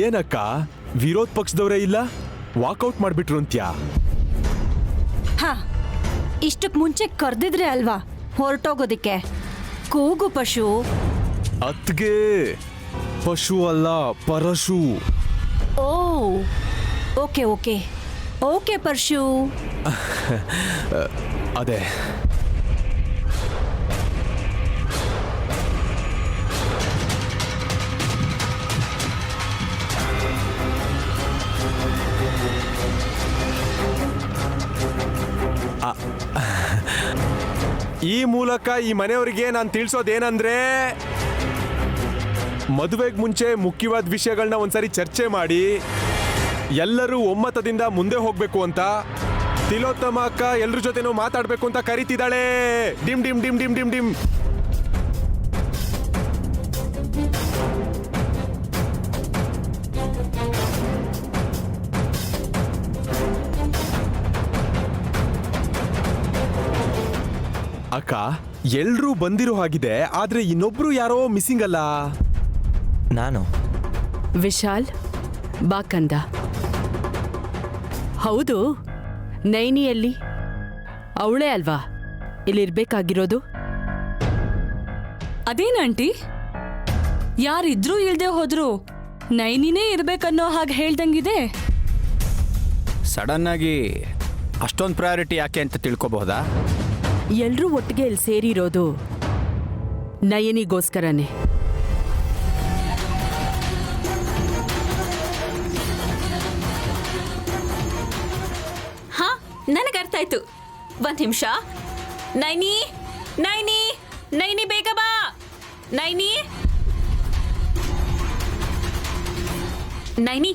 ಏನಕ್ಕ ವಿರೋಧ ಪಕ್ಷದವರೇ ಇಲ್ಲ, ವಾಕೌಟ್ ಮಾಡ್ಬಿಟ್ರು ಅಂತ್ಯಾ? ಹಾ, ಇಷ್ಟಕ್ ಮುಂಚೆ ಕರ್ದಿದ್ರೆ ಅಲ್ವಾ ಹೊರಟೋಗೋದಿಕ್ಕೆ. ಕೂಗು ಪಶು. ಅತ್ಗೆ ಪಶು ಅಲ್ಲ, ಪರಶು. ಓ, ಓಕೆ ಓಕೆ ಓಕೆ ಪರ್ಶು. ಅದೇ ಈ ಮೂಲಕ ಈ ಮನೆಯವರಿಗೆ ನಾನು ತಿಳಿಸೋದೇನಂದ್ರೆ, ಮದುವೆಗೆ ಮುಂಚೆ ಮುಖ್ಯವಾದ ವಿಷಯಗಳನ್ನ ಒಂದ್ಸರಿ ಚರ್ಚೆ ಮಾಡಿ ಎಲ್ಲರೂ ಒಮ್ಮತದಿಂದ ಮುಂದೆ ಹೋಗ್ಬೇಕು ಅಂತ ತಿಲೋತ್ತಮ ಅಕ್ಕ ಎಲ್ರ ಜೊತೆನೂ ಮಾತಾಡ್ಬೇಕು ಅಂತ ಕರೀತಿದ್ದಾಳೆ. ಡಿಮ್ ಡಿಮ್ ಡಿಮ್ ಡಿಮ್ ಡಿಮ್ ಡಿಮ್. ಅಕ್ಕ, ಎಲ್ರೂ ಬಂದಿರೋ ಹಾಗಿದೆ, ಆದ್ರೆ ಇನ್ನೊಬ್ರು ಯಾರೋ ಮಿಸ್ಸಿಂಗ್ ಅಲ್ಲ. ನಾನು ವಿಶಾಲ್ ಬಾಕಂದ. ಹೌದು, ನೈನಿಯಲ್ಲಿ ಅವಳೇ ಅಲ್ವಾ ಇಲ್ಲಿರ್ಬೇಕಾಗಿರೋದು? ಅದೇನಂಟಿ, ಯಾರಿದ್ರೂ ಇಲ್ದೆ ಹೋದ್ರು ನೈನಿನೇ ಇರ್ಬೇಕನ್ನೋ ಹಾಗೆ ಹೇಳ್ದಂಗಿದೆ. ಸಡನ್ ಆಗಿ ಅಷ್ಟೊಂದು ಪ್ರಯಾರಿಟಿ ಯಾಕೆ ಅಂತ ತಿಳ್ಕೊಬಹುದಾ? ಎಲ್ರೂ ಒಟ್ಟಿಗೆ ಇಲ್ಲಿ ಸೇರಿರೋದು ನಯನಿಗೋಸ್ಕರನೇ. ಹಾ, ನನಗೆ ಅರ್ಥ ಆಯ್ತು. ಒಂದ್ ನಿಮಿಷ. ನೈನಿ ನೈನಿ ನೈನಿ, ಬೇಗ ಬಾ ನೈನಿ. ನೈನಿ,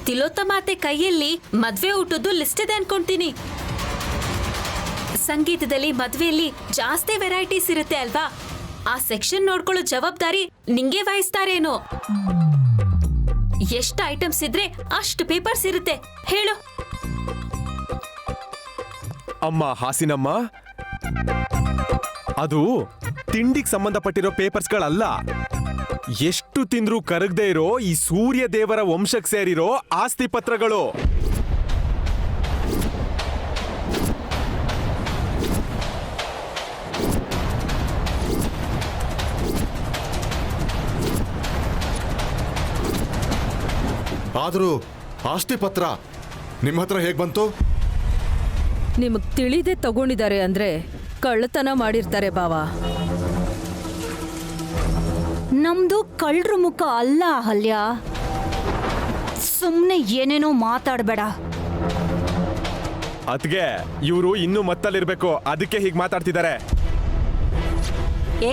ತಿಲೋತ್ತಮಾತೆ ಕೈಯಲ್ಲಿ ಮದ್ವೆ ಊಟದ್ದು ಲಿಸ್ಟ್ ಇದೆ ಅನ್ಕೊಂತೀನಿ. ಸಂಗೀತದಲ್ಲಿ ಮದ್ವೆಯಲ್ಲಿ ಜಾಸ್ತಿ ವೆರೈಟೀಸ್ ಇರುತ್ತೆ ಅಲ್ವಾ? ಆ ಸೆಕ್ಷನ್ ನೋಡ್ಕೊಳ್ಳೋ ಜವಾಬ್ದಾರಿ ನಿಂಗೆ ವಹಿಸ್ತಾರೇನೋ. ಎಷ್ಟು ಐಟಮ್ಸ್ ಇದ್ರೆ ಅಷ್ಟು ಪೇಪರ್ಸ್ ಇರುತ್ತೆ, ಹೇಳು. ಅಮ್ಮ ಹಾಸಿನಮ್ಮ, ಅದು ತಿಂಡಿಗೆ ಸಂಬಂಧಪಟ್ಟಿರೋ ಪೇಪರ್ಸ್ಗಳಲ್ಲ. ಎಷ್ಟು ತಿಂದ್ರೂ ಕರಗದೆ ಇರೋ ಈ ಸೂರ್ಯ ದೇವರ ವಂಶಕ್ಕೆ ಸೇರಿರೋ ಆಸ್ತಿ ಪತ್ರಗಳು. ಆದರೂ ಆಸ್ತಿ ಪತ್ರ ನಿಮ್ಮ ಹತ್ರ ಹೇಗೆ ಬಂತು? ನಿಮಗ್ ತಿಳಿದೇ ತಗೊಂಡಿದ್ದಾರೆ ಅಂದ್ರೆ ಕಳ್ಳತನ ಮಾಡಿರ್ತಾರೆ ಬಾವ. ನಮ್ದು ಕಳ್ರ ಮುಖ ಅಲ್ಲ ಅಹಲ್ಯ. ಸುಮ್ನೆ ಏನೇನೋ ಮಾತಾಡ್ಬೇಡ. ಅದ್ಗೆ ಇವರು ಇನ್ನೂ ಮತ್ತಲ್ಲಿರ್ಬೇಕು, ಅದಕ್ಕೆ ಹೀಗೆ ಮಾತಾಡ್ತಿದ್ದಾರೆ.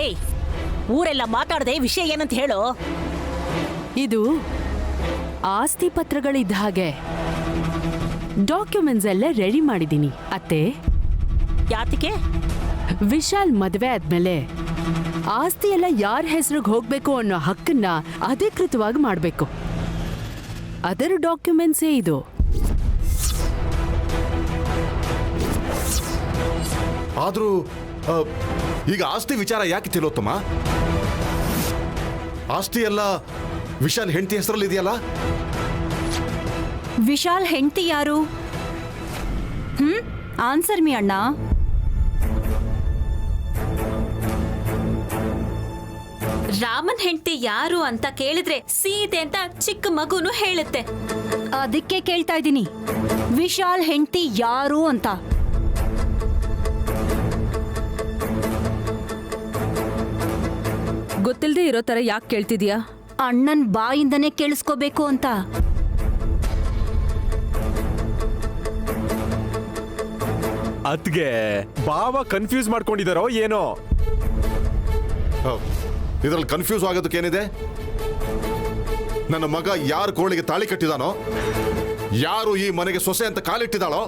ಏಯ್, ಊರೆಲ್ಲ ಮಾತಾಡದೆ ವಿಷಯ ಏನಂತ ಹೇಳು. ಇದು ಆಸ್ತಿ ಪತ್ರಗಳಿದ್ದ ಹಾಗೆ ಡಾಕ್ಯುಮೆಂಟ್ಸ್ ಎಲ್ಲ ರೆಡಿ ಮಾಡಿದ್ದೀನಿ ಅತ್ತೆ. ಯಾತಕ್ಕೆ? ವಿಶಾಲ್ ಮದ್ವೆ ಆದ್ಮೇಲೆ ಆಸ್ತಿ ಎಲ್ಲ ಯಾರ ಹೆಸರಿಗೆ ಹೋಗ್ಬೇಕು ಅನ್ನೋ ಹಕ್ಕನ್ನ ಅಧಿಕೃತವಾಗಿ ಮಾಡಬೇಕು. ಅದರ ಡಾಕ್ಯುಮೆಂಟ್ಸೇ ಇದು. ಆದರೂ ಈಗ ಆಸ್ತಿ ವಿಚಾರ ಯಾಕೆ ತಿಲೋತ್ತಮ? ಆಸ್ತಿ ಎಲ್ಲ ವಿಶಾಲ್ ಹೆಂಡತಿ ಹೆಸರಲ್ಲಿ ಇದೆಯಲ್ಲ? ವಿಶಾಲ್ ಹೆಂಡತಿ ಯಾರು? ಆನ್ಸರ್ ಮೀ ಅಣ್ಣ. ರಾಮನ್ ಹೆಂಡತಿ ಯಾರು ಅಂತ ಕೇಳಿದ್ರೆ ಸೀತೆ ಅಂತ ಚಿಕ್ಕ ಮಗುನು ಹೇಳುತ್ತೆ. ಅದಕ್ಕೆ ಕೇಳ್ತಾ ಇದ್ದೀನಿ, ವಿಶಾಲ್ ಹೆಂಡತಿ ಯಾರು ಅಂತ. ಗೊತ್ತಿಲ್ದೇ ಇರೋ ತರ ಯಾಕೆ ಕೇಳ್ತಿದ್ಯಾ? ಅಣ್ಣನ್ ಬಾಯಿಂದನೇ ಕೇಳಿಸ್ಕೋಬೇಕು ಅಂತ. ಅದ್ಗೆ ಬಾವ ಕನ್ಫ್ಯೂಸ್ ಮಾಡ್ಕೊಂಡಿದಾರೋ ಏನೋ. ಇದರಲ್ಲಿ ಕನ್ಫ್ಯೂಸ್ ಆಗೋದಕ್ಕೇನಿದೆ? ನನ್ನ ಮಗ ಯಾರು ಕೋಳಿಗೆ ತಾಳಿ ಕಟ್ಟಿದಾನೋ, ಯಾರು ಈ ಮನೆಗೆ ಸೊಸೆ ಅಂತ ಕಾಲಿಟ್ಟಿದಾಳೋ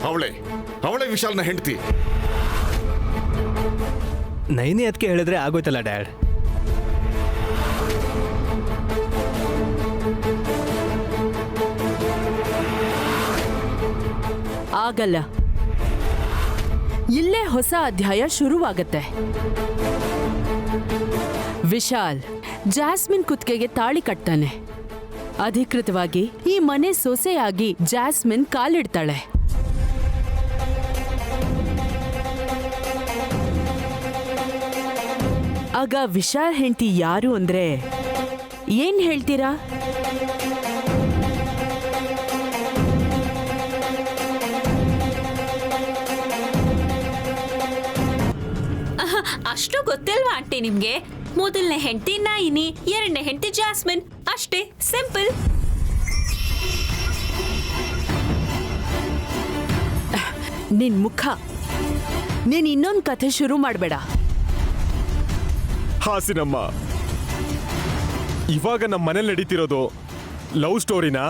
ಅವಳೇ ವಿಶಾಲ್ನ ಹೆಂಡತಿ. ನೈನಿ ಅದಕ್ಕೆ ಹೇಳಿದ್ರೆ ಆಗೋಯ್ತಲ್ಲ ಡ್ಯಾಡ್. ಆಗಲ್ಲ. ಇಲ್ಲೇ ಹೊಸ ಅಧ್ಯಾಯ ಶುರುವಾಗತ್ತೆ. ವಿಶಾಲ್ ಜಾಸ್ಮಿನ್ ಕುತ್ತಿಗೆಗೆ ತಾಳಿ ಕಟ್ತಾನೆ. ಅಧಿಕೃತವಾಗಿ ಈ ಮನೆ ಸೊಸೆಯಾಗಿ ಜಾಸ್ಮಿನ್ ಕಾಲಿಡ್ತಾಳೆ. ಆಗ ವಿಶಾಲ್ ಹೆಂಡತಿ ಯಾರು ಅಂದ್ರೆ ಏನ್ ಹೇಳ್ತೀರಾ? ಅಷ್ಟು ಗೊತ್ತಿಲ್ವಾ ಆಂಟಿ ನಿಮ್ಗೆ? ಮೊದಲನೇ ಹೆಂಡತಿ ನೈನಿ, ಎರಡನೇ ಹೆಂಡತಿ ಜಾಸ್ಮಿನ್, ಅಷ್ಟೇ, ಸಿಂಪಲ್. ನಿನ್ ಮುಖ, ನೀನ್ ಇನ್ನೊಂದ್ ಕಥೆ ಶುರು ಮಾಡ್ಬೇಡ. ಹಾಸಿನಮ್ಮ, ಇವಾಗ ನಮ್ಮ ಮನೇಲಿ ನಡೀತಿರೋದು ಲವ್ ಸ್ಟೋರಿನ,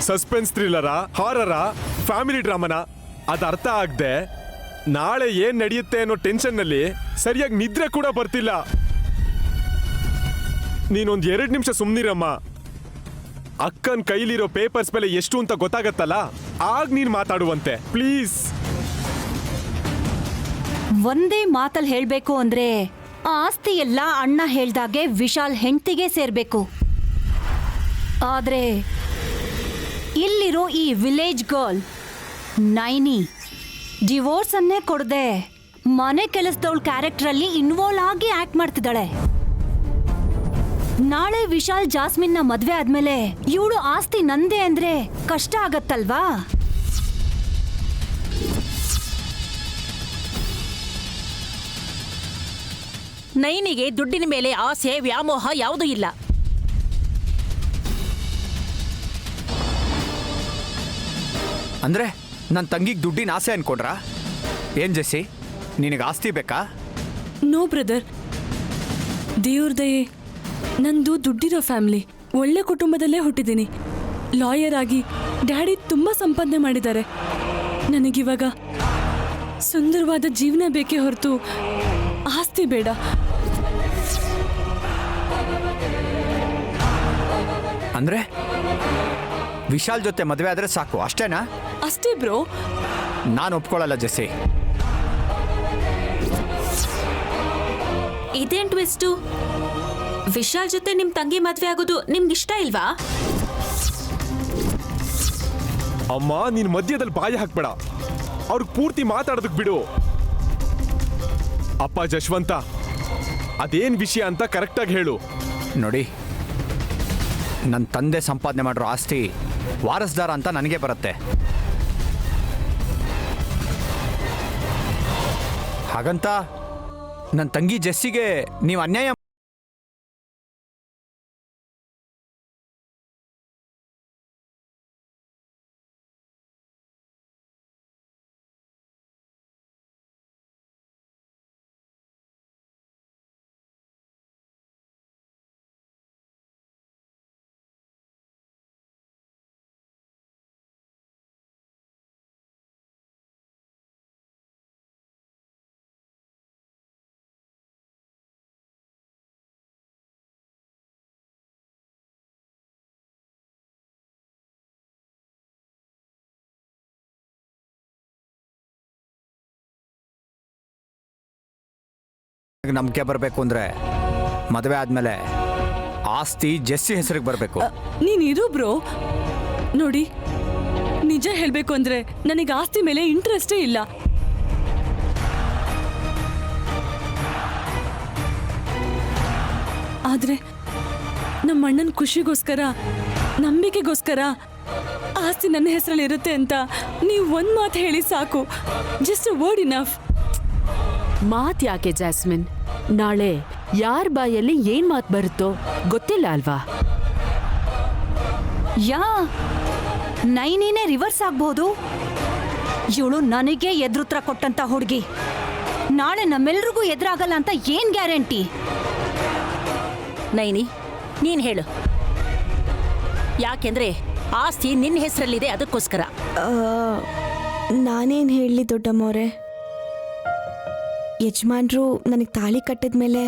ಸಸ್ಪೆನ್ಸ್ ಥ್ರಿಲ್ಲರ, ಹಾರರ, ಫ್ಯಾಮಿಲಿ ಡ್ರಾಮನ ಅದ ಅರ್ಥ ಆಗದೆ ನಾಳೆ ಏನ್ ನಡೆಯುತ್ತೆ ಅನ್ನೋ ಟೆನ್ಷನ್ನಲ್ಲಿ ಸರಿಯಾಗಿ ನಿದ್ರೆ ಕೂಡ ಬರ್ತಿಲ್ಲ. ನೀನೊಂದ್ 2 ನಿಮಿಷ ಸುಮ್ನಿರಮ್ಮ. ಅಕ್ಕನ್ ಕೈಲಿರೋ ಪೇಪರ್ಸ್ ಮೇಲೆ ಎಷ್ಟು ಅಂತ ಗೊತ್ತಾಗತ್ತಲ್ಲ, ಆಗ ನೀನ್ ಮಾತಾಡುವಂತೆ ಪ್ಲೀಸ್. ಒಂದೇ ಮಾತಲ್ಲಿ ಹೇಳ್ಬೇಕು ಅಂದ್ರೆ ಆ ಆಸ್ತಿ ಎಲ್ಲ ಅಣ್ಣ ಹೇಳ್ದಾಗೆ ವಿಶಾಲ್ ಹೆಂಡತಿಗೆ ಸೇರ್ಬೇಕು. ಆದ್ರೆ ಇಲ್ಲಿರೋ ಈ ವಿಲೇಜ್ ಗರ್ಲ್ ನೈನಿ ಡಿವೋರ್ಸ್ ಅನ್ನೇ ಕೊಡದೆ ಮನೆ ಕೆಲಸದವಳ ಕ್ಯಾರೆಕ್ಟರ್ ಅಲ್ಲಿ ಇನ್ವಾಲ್ವ್ ಆಗಿ ಆಕ್ಟ್ ಮಾಡ್ತಿದ್ದಾಳೆ. ನಾಳೆ ವಿಶಾಲ್ ಜಾಸ್ಮಿನ್ನ ಮದ್ವೆ ಆದ್ಮೇಲೆ ಇವಳು ಆಸ್ತಿ ನಂದೇ ಅಂದ್ರೆ ಕಷ್ಟ ಆಗತ್ತಲ್ವಾ? ನೈನಿಗೆ ದುಡ್ಡಿನ ಮೇಲೆ ಆಸೆ ವ್ಯಾಮೋಹ ಯಾವುದೂ ಇಲ್ಲ. ಅಂದ್ರೆ ನನ್ನ ತಂಗಿಗೆ ದುಡ್ಡಿನ ಆಸೆ ಅನ್ಕೊಂಡ್ರಾ? ಏನ್ ಜೆಸ್ಸಿ, ನಿನಗೆ ಆಸ್ತಿ ಬೇಕಾ? ನೋ ಬ್ರದರ್, ದೇವ್ರ ದಯೆ, ನಂದು ದುಡ್ಡಿರೋ ಫ್ಯಾಮಿಲಿ, ಒಳ್ಳೆ ಕುಟುಂಬದಲ್ಲೇ ಹುಟ್ಟಿದ್ದೀನಿ. ಲಾಯರ್ ಆಗಿ ಡ್ಯಾಡಿ ತುಂಬ ಸಂಪಾದನೆ ಮಾಡಿದ್ದಾರೆ. ನನಗಿವಾಗ ಸುಂದರವಾದ ಜೀವನ ಬೇಕೇ ಹೊರತು ಆಸ್ತಿ ಬೇಡ. ಅಂದ್ರೆ ವಿಶಾಲ್ ಜೊತೆ ಮದುವೆ ಆದ್ರೆ ಸಾಕು ಅಷ್ಟೇನಾ? ಅಷ್ಟೇ ಬ್ರೋ. ನಾನು ಒಪ್ಕೊಳ್ಳಲ್ಲ ಜೆಸ್ಸಿ. ಇದೇನ್ ಟ್ವಿಸ್ಟು? ವಿಶಾಲ್ ಜೊತೆ ನಿಮ್ ತಂಗಿ ಮದ್ವೆ ಆಗೋದು ನಿಮ್ಗಿಷ್ಟ ಇಲ್ವಾ? ಅಮ್ಮ, ನೀನ್ ಮಧ್ಯದಲ್ಲಿ ಬಾಯಿ ಹಾಕ್ಬೇಡ. ಅವ್ರಿಗೆ ಪೂರ್ತಿ ಮಾತಾಡೋದಕ್ ಬಿಡು. ಅಪ್ಪ ಜಶ್ವಂತ, ಅದೇನ್ ವಿಷಯ ಅಂತ ಕರೆಕ್ಟಾಗಿ ಹೇಳು. ನೋಡಿ, ನನ್ನ ತಂದೆ ಸಂಪಾದನೆ ಮಾಡಿರೋ ಆಸ್ತಿ ವಾರಸ್ದಾರ ಅಂತ ನನಗೆ ಬರುತ್ತೆ. ಹಾಗಂತ ನನ್ನ ತಂಗಿ ಜೆಸ್ಸಿಗೆ ನೀವು ಅನ್ಯಾಯ ನಂಬಿಕೆ ಬರಬೇಕು ಅಂದ್ರೆ ಮದುವೆ ಆದ್ಮೇಲೆ ಆಸ್ತಿ ಜೆಸ್ಸಿ ಹೆಸರಿಗೆ ಬರಬೇಕು. ನೀನಿರು ಬ್ರೋ. ನೋಡಿ, ನಿಜ ಹೇಳ್ಬೇಕು ಅಂದ್ರೆ ನನಗೆ ಆಸ್ತಿ ಮೇಲೆ ಇಂಟ್ರೆಸ್ಟೇ ಇಲ್ಲ. ಆದ್ರೆ ನಮ್ಮ ಅಣ್ಣನ ಖುಷಿಗೋಸ್ಕರ, ನಂಬಿಕೆಗೋಸ್ಕರ ಆಸ್ತಿ ನನ್ನ ಹೆಸರಲ್ಲಿ ಇರುತ್ತೆ ಅಂತ ನೀವು ಒಂದ್ ಮಾತು ಹೇಳಿ ಸಾಕು. Just a word enough. ಮಾತ್ ಯಾಕೆ ಜಾಸ್ಮಿನ್? ನಾಳೆ ಯಾರ ಬಾಯಲ್ಲಿ ಏನ್ ಮಾತು ಬರುತ್ತೋ ಗೊತ್ತಿಲ್ಲ ಅಲ್ವಾ? ನೈನಿನೇ ರಿವರ್ಸ್ ಆಗ್ಬಹುದು. ಇವಳು ನನಗೆ ಎದುರುತ್ರ ಕೊಟ್ಟಂತ ಹುಡುಗಿ ನಾಳೆ ನಮ್ಮೆಲ್ರಿಗೂ ಎದುರಾಗಲ್ಲ ಅಂತ ಏನ್ ಗ್ಯಾರಂಟಿ? ನೈನಿ, ನೀನ್ ಹೇಳು. ಯಾಕೆಂದ್ರೆ ಆಸ್ತಿ ನಿನ್ನ ಹೆಸರಲ್ಲಿದೆ, ಅದಕ್ಕೋಸ್ಕರ. ನಾನೇನು ಹೇಳಲಿ ದೊಡ್ಡಮ್ಮವ್ರೆ, ಯಜಮಾನ್ರು ನನಗೆ ತಾಳಿ ಕಟ್ಟಿದ್ಮೇಲೆ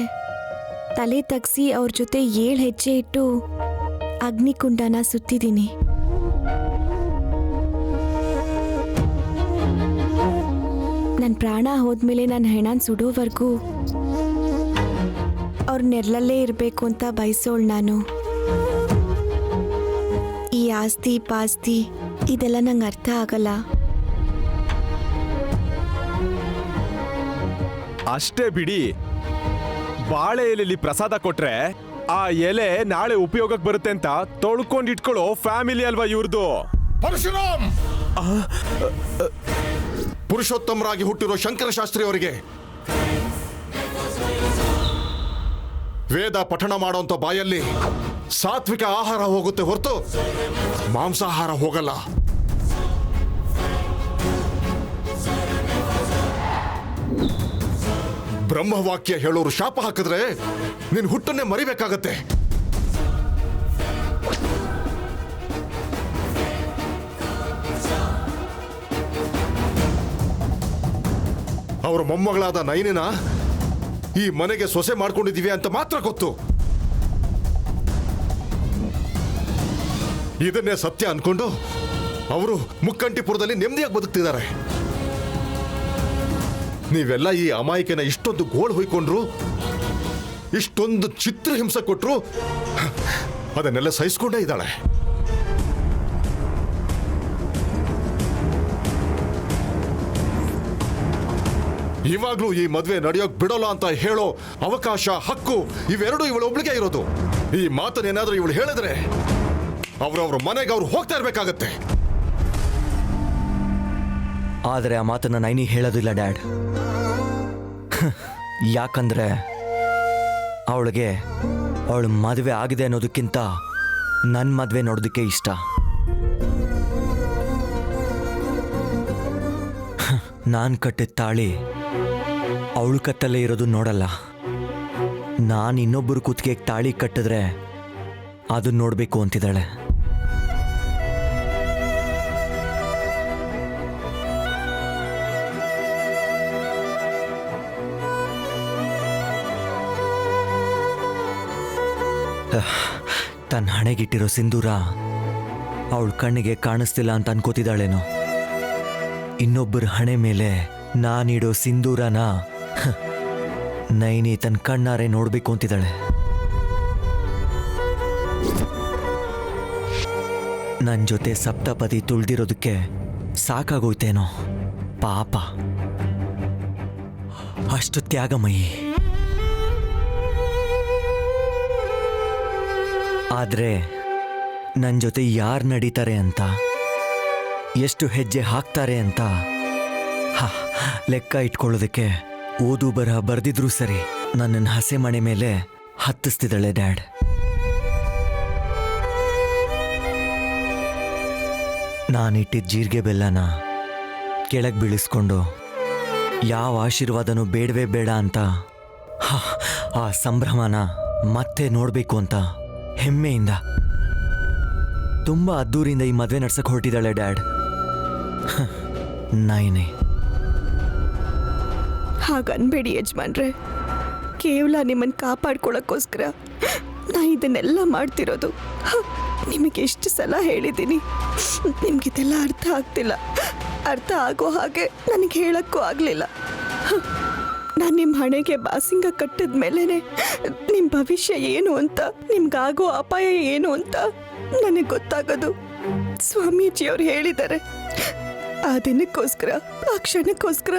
ತಲೆ ತಗ್ಸಿ ಅವ್ರ ಜೊತೆ 7 ಹೆಜ್ಜೆ ಇಟ್ಟು ಅಗ್ನಿಕುಂಡನ ಸುತ್ತಿದ್ದೀನಿ. ನನ್ನ ಪ್ರಾಣ ಹೋದ್ಮೇಲೆ ನನ್ನ ಹೆಣನ ಸುಡೋವರೆಗೂ ಅವ್ರ ನೆರಳಲ್ಲೇ ಇರಬೇಕು ಅಂತ ಬಯಸೋಳು ನಾನು. ಆಸ್ತಿ ಪಾಸ್ತಿ ಇದೆಲ್ಲ ನಂಗೆ ಅರ್ಥ ಆಗಲ್ಲ. ಅಷ್ಟೇ ಬಿಡಿ, ಬಾಳೆ ಎಲೆಲಿ ಪ್ರಸಾದ ಕೊಟ್ರೆ ಆ ಎಲೆ ನಾಳೆ ಉಪಯೋಗಕ್ಕೆ ಬರುತ್ತೆ ಅಂತ ತೊಳ್ಕೊಂಡು ಇಟ್ಕೊಳ್ಳೋ ಫ್ಯಾಮಿಲಿ ಅಲ್ವಾ ಇವ್ರದ್ದು. ಪರಶುರಾಮ್, ಪುರುಷೋತ್ತಮರಾಗಿ ಹುಟ್ಟಿರೋ ಶಂಕರಶಾಸ್ತ್ರಿ ಅವರಿಗೆ ವೇದ ಪಠಣ ಮಾಡೋಂಥ ಬಾಯಲ್ಲಿ ಸಾತ್ವಿಕ ಆಹಾರ ಹೋಗುತ್ತೆ ಹೊರತು ಮಾಂಸಾಹಾರ ಹೋಗಲ್ಲ. ಬ್ರಹ್ಮವಾಕ್ಯ ಹೇಳೋರು ಶಾಪ ಹಾಕಿದ್ರೆ ನಿನ್ ಹುಟ್ಟನ್ನೇ ಮರಿಬೇಕಾಗತ್ತೆ. ಅವರ ಮೊಮ್ಮಗಳಾದ ನೈನಿನ ಈ ಮನೆಗೆ ಸೊಸೆ ಮಾಡ್ಕೊಂಡಿದೀವಿ ಅಂತ ಮಾತ್ರ ಗೊತ್ತು. ಇದನ್ನೇ ಸತ್ಯ ಅನ್ಕೊಂಡು ಅವರು ಮುಕ್ಕಂಟಿಪುರದಲ್ಲಿ ನೆಮ್ಮದಿಯಾಗಿ ಬದುಕ್ತಿದ್ದಾರೆ. ನೀವೆಲ್ಲ ಈ ಅಮಾಯಕನ ಇಷ್ಟೊಂದು ಗೋಳು ಹೊಯ್ಕೊಂಡ್ರು, ಇಷ್ಟೊಂದು ಚಿತ್ರಹಿಂಸೆ ಕೊಟ್ರು, ಅದನ್ನೆಲ್ಲ ಸಹಿಸ್ಕೊಂಡೇ ಇದ್ದಾಳೆ. ಇವಾಗ್ಲೂ ಈ ಮದ್ವೆ ನಡೆಯೋಕ್ ಬಿಡೋಲ್ಲ ಅಂತ ಹೇಳೋ ಅವಕಾಶ, ಹಕ್ಕು ಇವೆರಡೂ ಇವಳೊಬ್ಳಿಗೆ ಇರೋದು. ಈ ಮಾತನ್ನೇನಾದ್ರೂ ಇವಳು ಹೇಳಿದ್ರೆ ಅವ್ರವ್ರ ಮನೆಗೆ ಅವ್ರು ಹೋಗ್ತಾ ಇರ್ಬೇಕಾಗತ್ತೆ. ಆದರೆ ಆ ಮಾತನ್ನ ನೈನಿ ಹೇಳೋದಿಲ್ಲ ಡ್ಯಾಡ್. ಯಾಕಂದ್ರೆ ಅವಳಿಗೆ ಅವಳ ಮದುವೆ ಆಗಿದೆ ಅನ್ನೋದಕ್ಕಿಂತ ನನ್ನ ಮದುವೆ ನೋಡೋದಕ್ಕೆ ಇಷ್ಟ. ನಾನು ಕಟ್ಟಿದ ತಾಳಿ ಅವಳು ಕತ್ತಲ್ಲೇ ಇರೋದು ನೋಡಲ್ಲ. ನಾನು ಇನ್ನೊಬ್ಬರು ಕುತ್ತಿಗೆಗೆ ತಾಳಿ ಕಟ್ಟಿದ್ರೆ ಅದನ್ನ ನೋಡಬೇಕು ಅಂತಿದ್ದಾಳೆ. ತನ್ನ ಹಣೆಗಿಟ್ಟಿರೋ ಸಿಂಧೂರ ಅವಳ ಕಣ್ಣಿಗೆ ಕಾಣಿಸ್ತಿಲ್ಲ ಅಂತ ಅನ್ಕೋತಿದ್ದಾಳೇನೋ. ಇನ್ನೊಬ್ಬರ ಹಣೆ ಮೇಲೆ ನಾನಿಡೋ ಸಿಂಧೂರನ ನೈನಿ ತನ್ನ ಕಣ್ಣಾರೆ ನೋಡ್ಬೇಕು ಅಂತಿದ್ದಾಳೆ. ನನ್ನ ಜೊತೆ ಸಪ್ತಪದಿ ತುಳ್ದಿರೋದಕ್ಕೆ ಸಾಕಾಗೋಯ್ತೇನೋ ಪಾಪ. ಅಷ್ಟು ತ್ಯಾಗಮಯಿ. ಆದ್ರೆ ನನ್ನ ಜೊತೆ ಯಾರು ನಡೀತಾರೆ ಅಂತ, ಎಷ್ಟು ಹೆಜ್ಜೆ ಹಾಕ್ತಾರೆ ಅಂತ ಲೆಕ್ಕ ಇಟ್ಕೊಳ್ಳೋದಕ್ಕೆ ಓದು ಬರಹ ಬರ್ದಿದ್ರು ಸರಿ ನನ್ನನ್ನು ಹಸೆ ಮಣೆ ಮೇಲೆ ಹತ್ತಿಸ್ತಿದ್ದಾಳೆ ಡ್ಯಾಡ್. ನಾನಿಟ್ಟಿದ್ದ ಜೀರಿಗೆ ಬೆಲ್ಲನ ಕೆಳಗೆ ಬೀಳಿಸ್ಕೊಂಡು ಯಾವ ಆಶೀರ್ವಾದನೂ ಬೇಡವೇ ಬೇಡ ಅಂತ ಆ ಸಂಭ್ರಮನ ಮತ್ತೆ ನೋಡಬೇಕು ಅಂತ ಹೆಮ್ಮೆಯಿಂದ ತುಂಬ ಅದ್ದೂರಿಯಿಂದ ಈ ಮದುವೆ ನಡ್ಸಕ್ಕೆ ಹೊರಟಿದ್ದಾಳೆ ಡ್ಯಾಡ್. ನೈನೇ. ಹಾಗನ್ಬೇಡಿ ಯಜಮಾನ್ರೆ, ಕೇವಲ ನಿಮ್ಮನ್ನು ಕಾಪಾಡ್ಕೊಳ್ಳೋಕ್ಕೋಸ್ಕರ ನಾ ಇದನ್ನೆಲ್ಲ ಮಾಡ್ತಿರೋದು. ನಿಮಗೆ ಎಷ್ಟು ಸಲ ಹೇಳಿದ್ದೀನಿ, ನಿಮಗಿದೆಲ್ಲ ಅರ್ಥ ಆಗ್ತಿಲ್ಲ. ಅರ್ಥ ಆಗೋ ಹಾಗೆ ನನಗೆ ಹೇಳೋಕ್ಕೂ ಆಗಲಿಲ್ಲ. ನಾನು ನಿಮ್ಮ ಹಣೆಗೆ ಬಾಸಿಂಗ ಕಟ್ಟಿದ ಮೇಲೇ ನಿಮ್ಮ ಭವಿಷ್ಯ ಏನು ಅಂತ, ನಿಮ್ಗಾಗೋ ಅಪಾಯ ಏನು ಅಂತ ನನಗೆ ಗೊತ್ತಾಗೋದು. ಸ್ವಾಮೀಜಿಯವ್ರು ಹೇಳಿದ್ದಾರೆ. ಆ ದಿನಕ್ಕೋಸ್ಕರ, ಆ ಕ್ಷಣಕ್ಕೋಸ್ಕರ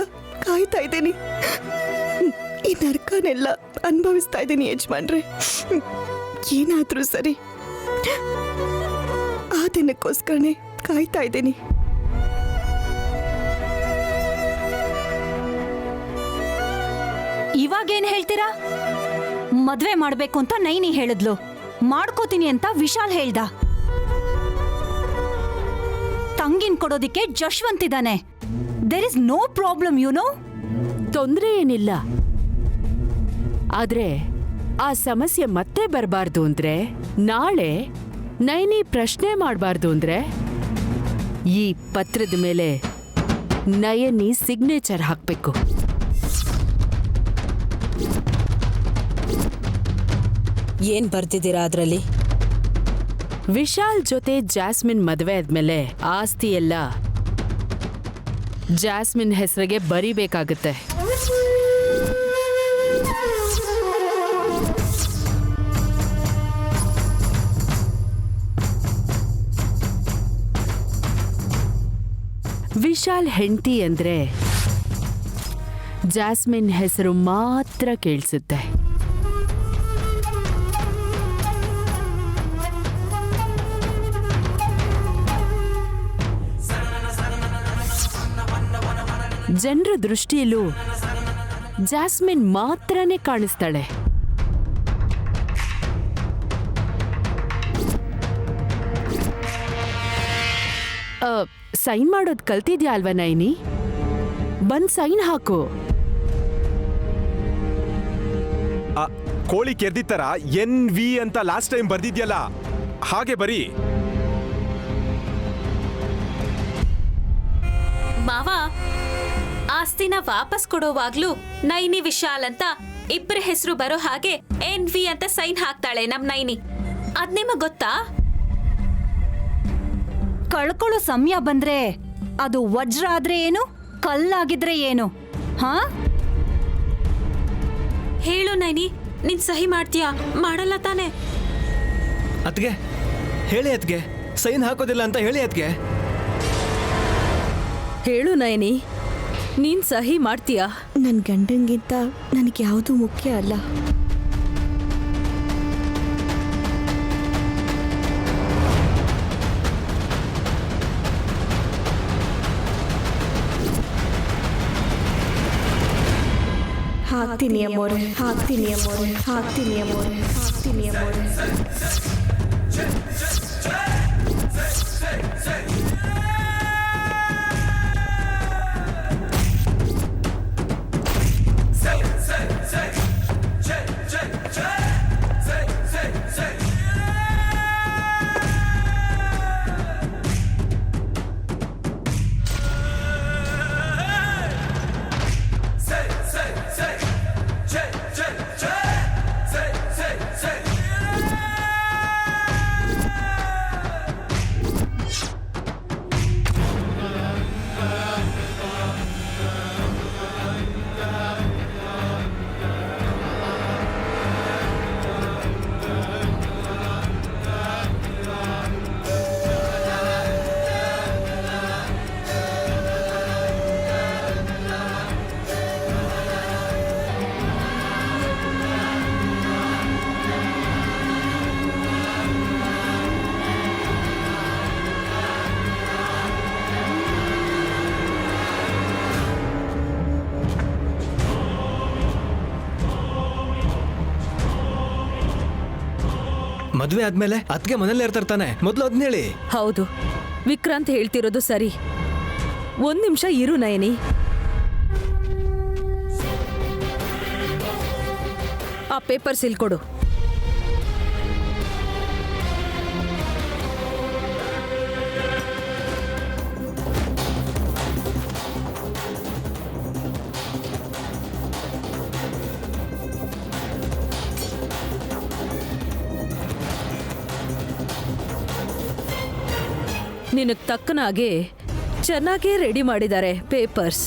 ಕಾಯ್ತಾ ಇದ್ದೀನಿ. ಈ ನರಕನೆಲ್ಲ ಅನುಭವಿಸ್ತಾ ಇದ್ದೀನಿ ಯಜಮಾನ್ರೆ. ಏನಾದರೂ ಸರಿ, ಆ ದಿನಕ್ಕೋಸ್ಕರನೇ ಕಾಯ್ತಾ ಇದ್ದೀನಿ. ಇವಾಗೇನ್ ಹೇಳ್ತೀರಾ? ಮದ್ವೆ ಮಾಡ್ಬೇಕು ಅಂತ ನೈನಿ ಹೇಳಿದ್ಲು, ಮಾಡ್ಕೋತೀನಿ ಅಂತ ವಿಶಾಲ್ ಹೇಳ್ದ. ತಂಗಿನ್ ಕೊಡೋದಿಕ್ಕೆ ಜಶ್ವಂತ್ ಇದ್ದಾನೆ. There is no problem, you know. ತೊಂದರೆ ಏನಿಲ್ಲ. ಆದ್ರೆ ಆ ಸಮಸ್ಯೆ ಮತ್ತೆ ಬರಬಾರ್ದು ಅಂದ್ರೆ, ನಾಳೆ ನೈನಿ ಪ್ರಶ್ನೆ ಮಾಡಬಾರ್ದು ಅಂದ್ರೆ, ಈ ಪತ್ರದ ಮೇಲೆ ನಯನಿ ಸಿಗ್ನೇಚರ್ ಹಾಕ್ಬೇಕು. ಏನ್ ಬರ್ತಿದ್ದೀರಾ ಅದ್ರಲ್ಲಿ? ವಿಶಾಲ್ ಜೊತೆ ಜಾಸ್ಮಿನ್ ಮದುವೆ ಆದ್ಮೇಲೆ ಆಸ್ತಿ ಎಲ್ಲ ಜಾಸ್ಮಿನ್ ಹೆಸರಿಗೆ ಬರಿಬೇಕಾಗತ್ತೆ. ವಿಶಾಲ್ ಹೆಂಡತಿ ಅಂದ್ರೆ ಜಾಸ್ಮಿನ್ ಹೆಸರು ಮಾತ್ರ ಕೇಳಿಸುತ್ತೆ. ಜನರ ದೃಷ್ಟಿಯಲ್ಲೂ ಜಾಸ್ಮಿನ್ ಮಾತ್ರನೇ ಕಾಣಿಸ್ತಾಳೆ. ಸೈನ್ ಮಾಡೋದು ಕಲ್ತಿದ್ಯಾ ಅಲ್ವಾ ನೈನಿ? ಬಂದ್ ಸೈನ್ ಹಾಕು. ಕೋಳಿ ಕೆರ್ದಿತ್ತರ NV ಅಂತ ಲಾಸ್ಟ್ ಟೈಮ್ ಬರ್ದಿದ್ಯಲ್ಲ, ಹಾಗೆ ಬರೀ. ಮಾವ, ಆಸ್ತಿನ ವಾಪಸ್ ಕೊಡೋವಾಗ್ಲೂ ನೈನಿ ವಿಶಾಲ್ ಅಂತ ಇಬ್ಬರ ಹೆಸರು ಬರೋ ಹಾಗೆ NV ಅಂತ ಸೈನ್ ಹಾಕ್ತಾಳೆ ನಮ್ ನೈನಿ. ಅದ್ ನಿಮಗ್ ಗೊತ್ತಾ? ಕಳ್ಕೊಳ್ಳೋ ಸಮಯ ಬಂದ್ರೆ ಅದು ವಜ್ರ ಆದ್ರೆ ಏನು, ಕಲ್ಲಾಗಿದ್ರೆ ಏನು? ಹಾ, ಹೇಳು ನೈನಿ, ನೀನ್ ಸಹಿ ಮಾಡ್ತೀಯಾ? ಮಾಡಲ್ಲ ತಾನೆ? ಅತ್ಗೆ ಹೇಳಿ, ಅತ್ಗೆ ಸೈನ್ ಹಾಕೋದಿಲ್ಲ ಅಂತ ಹೇಳಿ ಅತ್ಗೆ. ಹೇಳು ನಯನಿ, ನೀನ್ ಸಹಿ ಮಾಡ್ತೀಯಾ? ನನ್ನ ಗಂಡಂಗಿಂತ ನನಗೆ ಯಾವುದು ಮುಖ್ಯ ಅಲ್ಲ. ಹಾಕ್ತೀನಿ ಅಮ್ಮೋರೆ, ಹಾಕ್ತೀನಿ ಅಮ್ಮೋರೆ, ಹಾಕ್ತೀನಿ ಅಮ್ಮೋರೆ, ಹಾಕ್ತೀನಿ ಅಮ್ಮೋರೆ. ಮದ್ವೆ ಆದ್ಮೇಲೆ ಅತ್ಗೆ ಮನೇಲಿ ಇರ್ತಾನೆ, ಮೊದ್ಲು ಅದನ್ನ ಹೇಳಿ. ಹೌದು, ವಿಕ್ರಾಂತ್ ಹೇಳ್ತಿರೋದು ಸರಿ. ಒಂದ್ ನಿಮಿಷ ಇರು ನಯನಿ. ಆ ಪೇಪರ್ಸ್ ಇಲ್ಲಿ ಕೊಡು. ನಿನಗ್ ತಕ್ಕನಾಗೆ ಚೆನ್ನಾಗೇ ರೆಡಿ ಮಾಡಿದ್ದಾರೆ ಪೇಪರ್ಸ್.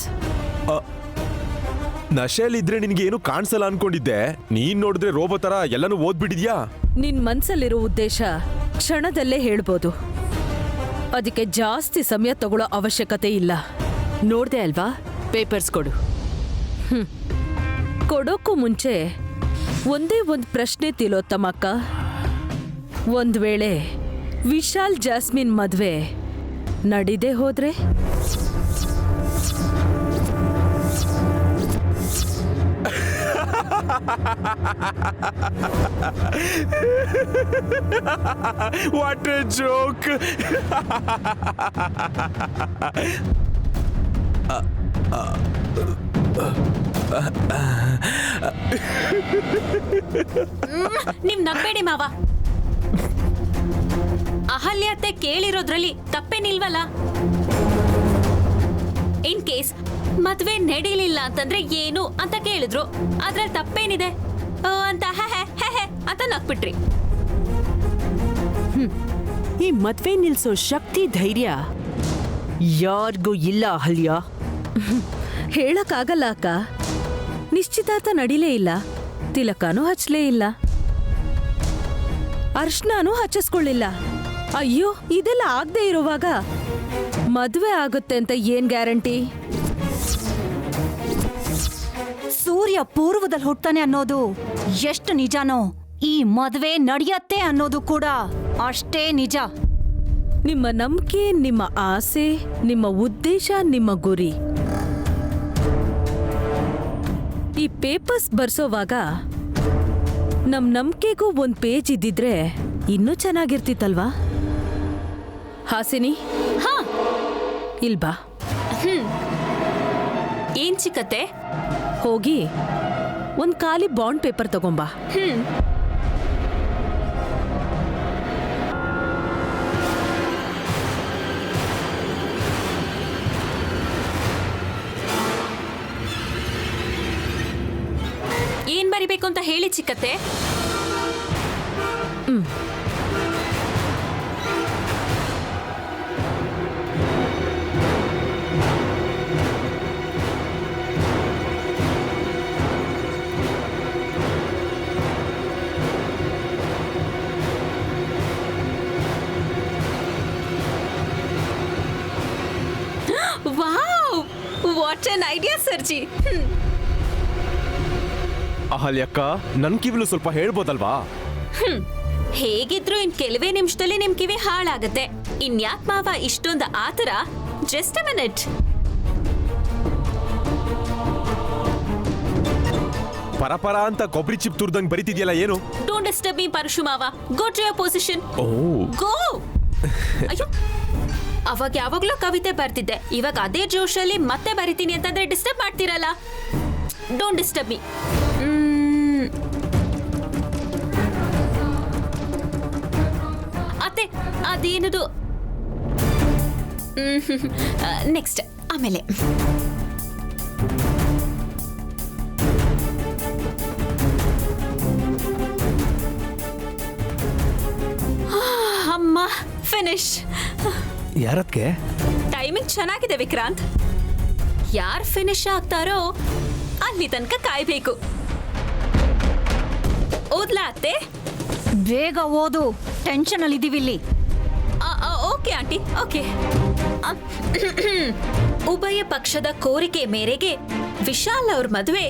ನಶೆಯಲ್ಲಿದ್ರೆ ನಿನ್ಗೆ ಏನು ಕಾಣಿಸಲ್ಲ ಅನ್ಕೊಂಡಿದ್ದೆ, ನೀನ್ ನೋಡಿದ್ರೆ ರೋಬೋ ತರ ಎಲ್ಲನೂ ಓದ್ಬಿಟ್ಟಿದ್ಯಾ. ನಿನ್ ಮನ್ಸಲ್ಲಿರೋ ಉದ್ದೇಶ ಕ್ಷಣದಲ್ಲೇ ಹೇಳ್ಬೋದು. ಅದಕ್ಕೆ ಜಾಸ್ತಿ ಸಮಯ ತಗೊಳ್ಳೋ ಅವಶ್ಯಕತೆ ಇಲ್ಲ. ನೋಡ್ದೆ ಅಲ್ವಾ, ಪೇಪರ್ಸ್ ಕೊಡು. ಕೊಡೋಕ್ಕೂ ಮುಂಚೆ ಒಂದೇ ಒಂದು ಪ್ರಶ್ನೆ ತಿಲೋತ್ತಮಕ್ಕ. ಒಂದ್ ವೇಳೆ ವಿಶಾಲ್ ಜಾಸ್ಮಿನ್ ಮದ್ವೆ ನಡಿದೆ ಹೋದ್ರೆ? What A joke. ನೀವ್ ನಗ್ಬೇಡಿ ಮಾವ. ಅಹಲ್ಯತೆ ಕೇಳಿರೋದ್ರಲ್ಲಿ ತಪ್ಪೇನಿಲ್ವಲ್ಲ. ಇನ್ ಕೇಸ್ ಮದ್ವೆ ನಡೀಲಿಲ್ಲ ಅಂತಂದ್ರೆ ಏನು ಅಂತ ಕೇಳಿದ್ರು, ಅದ್ರಲ್ಲಿ ತಪ್ಪೇನಿದೆ ಅಂತ ಅಂತ ನಗ್ಬಿಟ್ರಿ. ಈ ಮದ್ವೆ ನಿಲ್ಸೋ ಶಕ್ತಿ ಧೈರ್ಯ ಯಾರಿಗೂ ಇಲ್ಲ ಅಹಲ್ಯ. ಹೇಳಕ್ಕಾಗಲ್ಲ ಅಕ್ಕ. ನಿಶ್ಚಿತಾರ್ಥ ನಡೀಲೇ ಇಲ್ಲ, ತಿಲಕನೂ ಹಚ್ಚಲೇ ಇಲ್ಲ, ಅರ್ಶನಾನೂ ಹಚ್ಚಿಸ್ಕೊಳ್ಳಿಲ್ಲ. ಅಯ್ಯೋ ಇದೆಲ್ಲ ಆಗದೆ ಇರುವಾಗ ಮದ್ವೆ ಆಗುತ್ತೆ ಅಂತ ಏನ್ ಗ್ಯಾರಂಟಿ? ಸೂರ್ಯ ಪೂರ್ವದಲ್ಲಿ ಹುಟ್ತಾನೆ ಅನ್ನೋದು ಎಷ್ಟು ನಿಜಾನೋ ಈ ಮದ್ವೆ ನಡೆಯತ್ತೆ ಅನ್ನೋದು ಕೂಡ ಅಷ್ಟೇ ನಿಜ. ನಿಮ್ಮ ನಂಬಿಕೆ, ನಿಮ್ಮ ಆಸೆ, ನಿಮ್ಮ ಉದ್ದೇಶ, ನಿಮ್ಮ ಗುರಿ. ಈ ಪೇಪರ್ಸ್ ಬರ್ಸೋವಾಗ ನಮ್ ನಂಬಿಕೆಗೂ ಒಂದ್ ಪೇಜ್ ಇದ್ದಿದ್ರೆ ಇನ್ನೂ ಚೆನ್ನಾಗಿರ್ತಿತ್ತಲ್ವಾ? ಹಾಸಿನಿ, ಹಾ ಇಲ್ಬಾ. ಏನ್ ಚಿಕ್ಕತ್ತೆ? ಹೋಗಿ ಒಂದ್ ಖಾಲಿ ಬಾಂಡ್ ಪೇಪರ್ ತಗೊಂಬಾ. ಏನ್ ಬರಿಬೇಕು ಅಂತ ಹೇಳಿ ಚಿಕ್ಕತ್ತೆ. ವಾವ್, ವಾಟ್ ಅನ್ ಐಡಿಯಾ ಸರ್ಜಿ. ಅಹಲ್ಯಕ್ಕ ನನ್ ಕಿವಿಲು ಸ್ವಲ್ಪ ಹೇಳ್ಬೋದಲ್ವಾ? ಹೇಗಿದ್ರು ಇನ್ ಕೆಲವೇ ನಿಮಿಷದಲ್ಲಿ ನಿಮ್ ಕಿವಿ ಹಾಳಾಗತ್ತೆ. ಇನ್ಯಾಕ್ ಮಾವ ಇಷ್ಟೊಂದು ಆತರ? Just a minute. ಪರಪರ ಅಂತ ಕೊಬ್ಬರಿ ಚಿಪ್ ತುರ್ದಂಗ್ ಬರಿತಿದ್ಯಲ್ಲ ಏನು? ಡೋಂಟ್ ಡಿಸ್ಟರ್ಬ್ ಮೀ ಪರಶು ಮಾವ. Go to your position. Go. ಅಯ್ಯೋ, ಅವಾಗ ಯಾವಾಗ್ಲೂ ಕವಿತೆ ಬರ್ತಿದ್ದೆ, ಇವಾಗ ಅದೇ ಜೋಶಲ್ಲಿ ಮತ್ತೆ ಬರಿತೀನಿ ಅಂತಂದ್ರೆ ಡಿಸ್ಟರ್ಬ್ ಮಾಡ್ತೀರಲ್ಲ. Don't disturb me. ಅತ್ತೆ, ಅದೇನದು? ನೆಕ್ಸ್ಟ್ ಆಮೇಲೆ. ಅಮ್ಮ, ಫಿನಿಶ್. ಯಾರದ್ಕೆ? ಟೈಮಿಂಗ್ ಚೆನ್ನಾಗಿದೆ ವಿಕ್ರಾಂತ್. ಯಾರ್ ಫಿನಿಶ್ ಆಗ್ತಾರೋ ಅಲ್ಲಿ ತನಕ ಕಾಯ್ಬೇಕು. ಓದ್ಲಾ ಅತ್ತೆ? ಬೇಗ ಓದು, ಟೆನ್ಷನ್ ಅಲ್ಲಿ ಇದೀವಿ ಇಲ್ಲಿ. Okay aunty, okay. ಉಭಯ ಪಕ್ಷದ ಕೋರಿಕೆ ಮೇರೆಗೆ ವಿಶಾಲ್ ಅವ್ರ ಮದುವೆ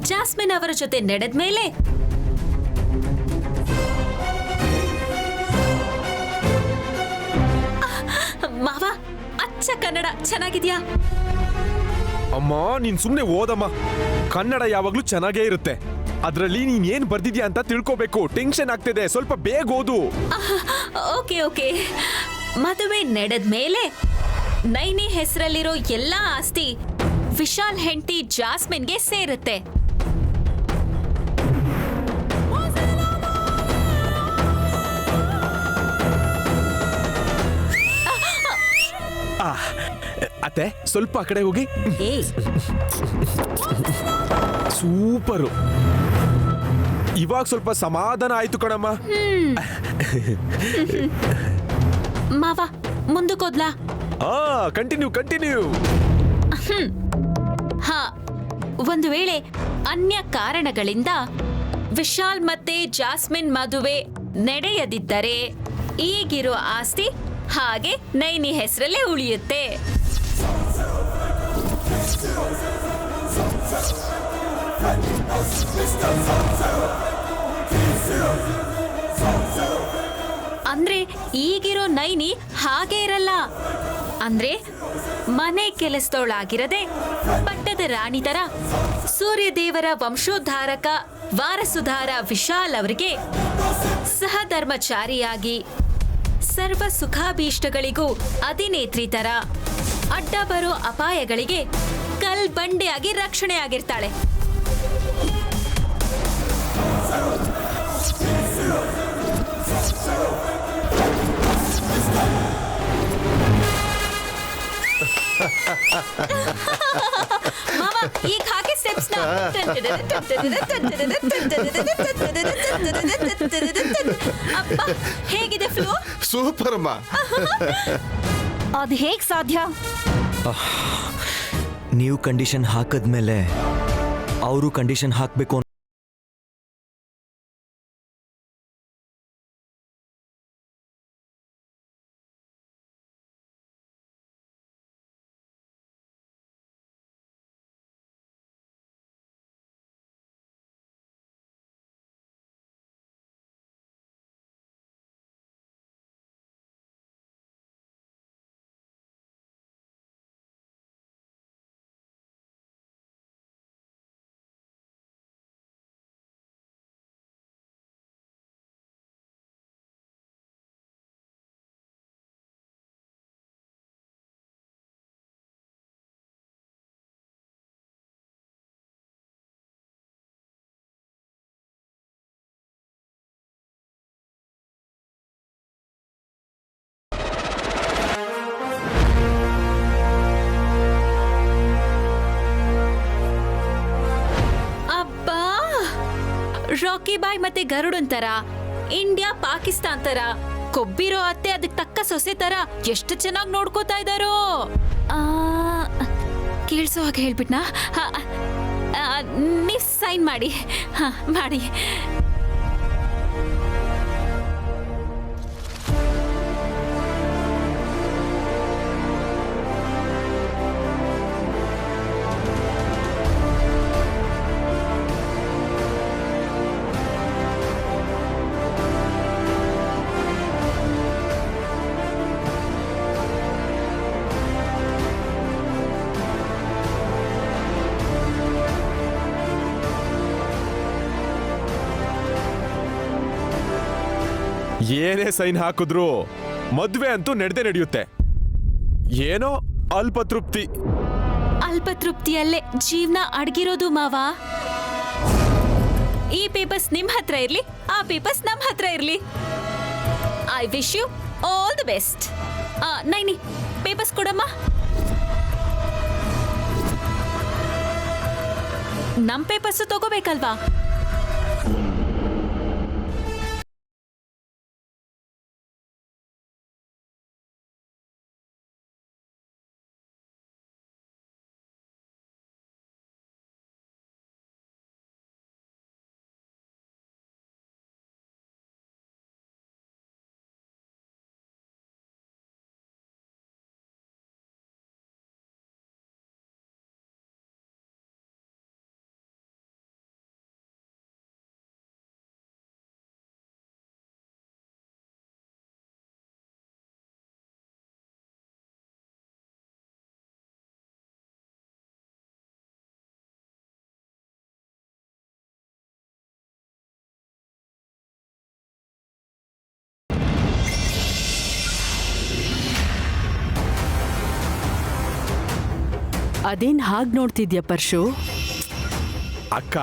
ಜಾಸ್ಮಿನ್ ಅವರ ಜೊತೆ ನಡೆದ್ಮೇಲೆ ಮಾವ, ಅಚ್ಚ ಕನ್ನಡ ಚೆನ್ನಾಗಿದ್ಯಾ? ಅಮ್ಮ ನೀನ್ ಸುಮ್ನೆ ಓದಮ್ಮ. ಕನ್ನಡ ಯಾವಾಗ್ಲೂ ಚೆನ್ನಾಗೇ ಇರುತ್ತೆ. ಅದ್ರಲ್ಲಿ ನೀನ್ ಏನ್ ಬರ್ದಿದ್ಯಾ ಅಂತ ತಿಳ್ಕೋಬೇಕು. ಟೆನ್ಷನ್ ಆಗ್ತಿದೆ, ಸ್ವಲ್ಪ ಬೇಗ ಓದು. Okay okay. ಮದುವೆ ನಡೆದ್ಮೇಲೆ ನೈನಿ ಹೆಸರಲ್ಲಿರೋ ಎಲ್ಲಾ ಆಸ್ತಿ ವಿಶಾಲ್ ಹೆಂಡತಿ ಜಾಸ್ಮಿನ್ಗೆ ಸೇರುತ್ತೆ. ಅತ್ತೆ ಸ್ವಲ್ಪ ಆ ಕಡೆ ಹೋಗಿ. ಏಯ್, ಸೂಪರು. ಇವಾಗ ಸ್ವಲ್ಪ ಸಮಾಧಾನ ಆಯ್ತು ಕಣಮ್ಮ. ಮಾವ ಮುಂದಕ್ಕೋದ್ಲಾ? Continue continue. ಹಾ, ಒಂದು ವೇಳೆ ಅನ್ಯ ಕಾರಣಗಳಿಂದ ವಿಶಾಲ್ ಮತ್ತೆ ಜಾಸ್ಮಿನ್ ಮದುವೆ ನಡೆಯದಿದ್ದರೆ ಈಗಿರೋ ಆಸ್ತಿ ಹಾಗೆ ನೈನಿ ಹೆಸರಲ್ಲೇ ಉಳಿಯುತ್ತೆ. ಅಂದ್ರೆ ಈಗಿರೋ ನೈನಿ ಹಾಗೆ ಇರಲ್ಲ. ಅಂದ್ರೆ ಮನೆ ಕೆಲಸದವಳಾಗಿರದೆ ಪಟ್ಟದ ರಾಣಿ ತರ ಸೂರ್ಯದೇವರ ವಂಶೋದ್ಧಾರಕ ವಾರಸುದಾರ ವಿಶಾಲ್ ಅವರಿಗೆ ಸಹಧರ್ಮಚಾರಿಯಾಗಿ ಸರ್ವ ಸುಖಾಭೀಷ್ಟಗಳಿಗೂ ಅಧಿನೇತ್ರಿ ತರ ಅಡ್ಡ ಬರೋ ಅಪಾಯಗಳಿಗೆ ಕಲ್ಬಂಡೆಯಾಗಿ ರಕ್ಷಣೆ ಆಗಿರ್ತಾಳೆ. ಮಾವ, ಈಗ ಹಾಗೆ ಸ್ಟೆಪ್ಸ್ ನ. ಅಪ್ಪ, ಹೇಗಿದೆ ಫ್ಲೋ? ಸೂಪರ್ ಅಮ್ಮ. ಅದ್ ಹೇಗ್ ಸಾಧ್ಯ? ನೀವು ಕಂಡೀಷನ್ ಹಾಕದ್ಮೇಲೆ ಅವರು ಕಂಡೀಷನ್ ಹಾಕ್ಬೇಕು ರಾಕಿ ಬಾಯ್ ಮತ್ತೆ ಗರುಡನ್ ತರ, ಇಂಡಿಯಾ ಪಾಕಿಸ್ತಾನ್ ತರ, ಕೊಬ್ಬಿರೋ ಅತ್ತೆ ಅದಕ್ಕೆ ತಕ್ಕ ಸೊಸೆ ತರ ಎಷ್ಟು ಚೆನ್ನಾಗಿ ನೋಡ್ಕೋತಾ ಇದಾರೋ. ಕೇಳಿಸೋ ಹಾಗೆ ಹೇಳ್ಬಿಟ್ನಾ? ನೀವ್ ಸೈನ್ ಮಾಡಿ. ಮಾಡಿ. ಏನೇ ಸೈನ್ ಹಾಕಿದ್ರು ಮದ್ವೆ ಅಂತೂ ನಡೆದೇ ನಡೆಯುತ್ತೆ. ಏನೋ ಅಲ್ಪ ತೃಪ್ತಿ. ಅಲ್ಪ ತೃಪ್ತಿಯಲ್ಲೇ ಜೀವನ ಅಡಗಿರೋದು ಮಾವ. ಈ ಪೇಪರ್ಸ್ ನಿಮ್ ಹತ್ರ ಇರ್ಲಿ, ಆ ಪೇಪರ್ಸ್ ನಮ್ ಹತ್ರ ಇರ್ಲಿ. I wish you all the best. Naini, papers ಕೊಡಮ್ಮ. ನಮ್ ಪೇಪರ್ಸ್ ತಗೋಬೇಕಲ್ವಾ? ಅದೇನ್ ಹಾಗ್ ನೋಡ್ತಿದ್ಯಾ ಪರ್ಶು? ಅಕ್ಕ,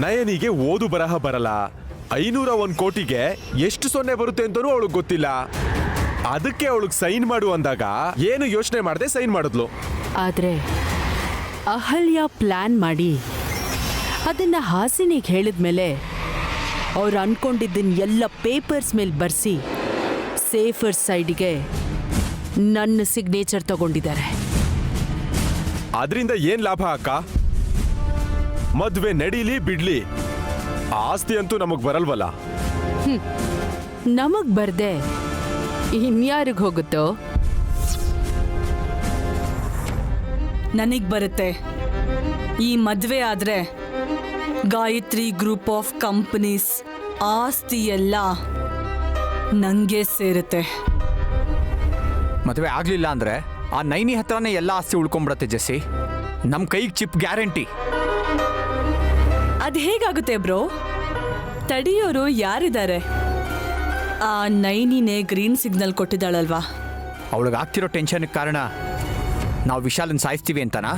ನಯನಿಗೆ ಓದು ಬರಹ ಬರಲ್ಲ. 501 ಕೋಟಿಗೆ ಎಷ್ಟು ಸೊನ್ನೆ ಬರುತ್ತೆ ಅಂತನೂ ಅವಳಿಗೆ ಗೊತ್ತಿಲ್ಲ. ಅದಕ್ಕೆ ಅವಳಿಗೆ ಸೈನ್ ಮಾಡು ಅಂದಾಗ ಏನು ಯೋಚನೆ ಮಾಡದೆ ಸೈನ್ ಮಾಡಿದ್ಲು. ಆದ್ರೆ ಅಹಲ್ಯ ಪ್ಲಾನ್ ಮಾಡಿ ಅದನ್ನ ಹಾಸಿನಿಗೆ ಹೇಳಿದ್ಮೇಲೆ ಅವ್ರು ಅನ್ಕೊಂಡಿದ್ದನ್ ಎಲ್ಲ ಪೇಪರ್ಸ್ ಮೇಲೆ ಬರ್ಸಿ ಸೇಫರ್ ಸೈಡ್ಗೆ ನನ್ನ ಸಿಗ್ನೇಚರ್ ತಗೊಂಡಿದ್ದಾರೆ. ಅದರಿಂದ ಏನ್ ಲಾಭ ಅಕ್ಕ? ಮದ್ವೆ ನಡೀಲಿ ಬಿಡ್ಲಿ, ಆಸ್ತಿ ಅಂತೂ ನಮಗ್ ಬರಲ್ವಲ್ಲ. ನಮಗ್ ಬರ್ದೆ ಇನ್ಯಾರಿಗ್ ಹೋಗುತ್ತೋ? ನನಗ್ ಬರುತ್ತೆ. ಈ ಮದ್ವೆ ಆದ್ರೆ ಗಾಯತ್ರಿ ಗ್ರೂಪ್ ಆಫ್ ಕಂಪನೀಸ್ ಆಸ್ತಿ ಎಲ್ಲ ನಂಗೆ ಸೇರುತ್ತೆ. ಮದುವೆ ಆಗ್ಲಿಲ್ಲ ಅಂದ್ರೆ ಆ ನೈನಿ ಹತ್ರನೇ ಎಲ್ಲ ಆಸ್ತಿ ಉಳ್ಕೊಂಡ್ಬಿಡತ್ತೆ ಜೆಸ್ಸಿ. ನಮ್ ಕೈಗೆ ಚಿಪ್ ಗ್ಯಾರಂಟಿ. ಅದ್ ಹೇಗಾಗುತ್ತೆ ಬ್ರೋ? ತಡಿಯೋರು ಯಾರಿದ್ದಾರೆ? ಆ ನೈನಿನೇ ಗ್ರೀನ್ ಸಿಗ್ನಲ್ ಕೊಟ್ಟಿದ್ದಾಳಲ್ವಾ? ಅವಳಿಗೆ ಆಗ್ತಿರೋ ಟೆನ್ಷನ್ ಕಾರಣ ನಾವು ವಿಶಾಲನ್ ಸಾಯಿಸ್ತೀವಿ ಅಂತನಾ?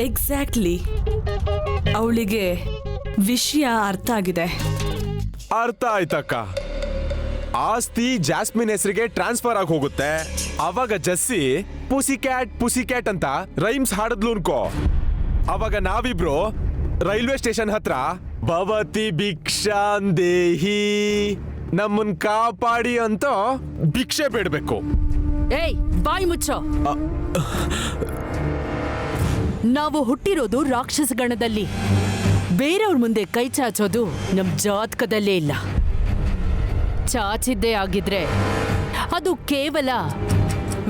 ಎಕ್ಸಾಕ್ಟ್ಲಿ. ಅವಳಿಗೆ ವಿಷಯ ಅರ್ಥ ಆಗಿದೆ. ಅರ್ಥ ಆಯ್ತಕ್ಕ. ಆಸ್ತಿ ಜಾಸ್ಮಿನ್ ಹೆಸರಿಗೆ ಟ್ರಾನ್ಸ್ಫರ್ ಆಗಿ ಹೋಗುತ್ತೆ. ಅವಾಗ ಜಸ್ಸಿ ಪುಸಿಕ್ಯಾಟ್ ಅಂತ ರೈಮ್ಸ್ ಹಾಡಿದ್ಲು ಅನ್ಕೋ. ಅವಾಗ ನಾವಿಬ್ರು ರೈಲ್ವೆ ಸ್ಟೇಷನ್ ಹತ್ರ ಭವತಿ ಭಿಕ್ಷಾಂದೇಹಿ ನಮ್ಮನ್ ಕಾಪಾಡಿ ಅಂತ ಭಿಕ್ಷೆ ಬೇಡಬೇಕು. ಏಯ್, ಬಾಯ್ ಮುಚ್ಚೋ. ನಾವು ಹುಟ್ಟಿರೋದು ರಾಕ್ಷಸ ಗಣದಲ್ಲಿ. ಬೇರೆಯವ್ರ ಮುಂದೆ ಕೈ ಚಾಚೋದು ನಮ್ ಜಾತಕದಲ್ಲೇ ಇಲ್ಲ. ಚಾಚಿದ್ದೇ ಆಗಿದ್ರೆ ಅದು ಕೇವಲ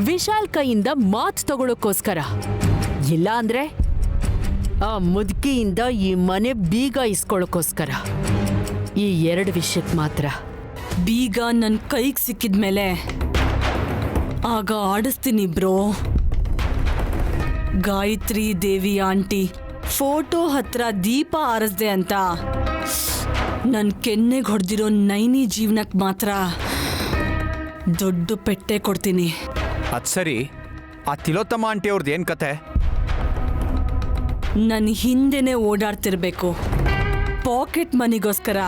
ವಿಶಾಲ್ ಕೈಯಿಂದ ಮಾತು ತಗೊಳ್ಳೋಕ್ಕೋಸ್ಕರ. ಇಲ್ಲ ಅಂದ್ರೆ ಆ ಮುದುಕಿಯಿಂದ ಈ ಮನೆ ಬೀಗ ಇಸ್ಕೊಳ್ಳೋಕ್ಕೋಸ್ಕರ. ಈ 2 ವಿಷಯಕ್ಕೆ ಮಾತ್ರ. ಬೀಗ ನನ್ನ ಕೈಗೆ ಸಿಕ್ಕಿದ್ಮೇಲೆ ಆಗ ಆಡಿಸ್ತೀನಿ ಬ್ರೋ. ಗಾಯತ್ರಿ ದೇವಿ ಆಂಟಿ ಫೋಟೋ ಹತ್ರ ದೀಪ ಆರಿಸ್ದೆ ಅಂತ ನನ್ನ ಕೆನ್ನೆಗೆ ಹೊಡೆದಿರೋ ನೈನಿ ಜೀವನಕ್ಕೆ ಮಾತ್ರ ದೊಡ್ಡ ಪೆಟ್ಟೆ ಕೊಡ್ತೀನಿ. ಅದ್ ಸರಿ, ಆ ತಿಲೋತ್ತಮ ಆಂಟಿ ಅವ್ರದ್ದು ಏನ್ ಕತೆ? ನನ್ನ ಹಿಂದೆನೆ ಓಡಾಡ್ತಿರ್ಬೇಕು. ಪಾಕೆಟ್ ಮನಿಗೋಸ್ಕರ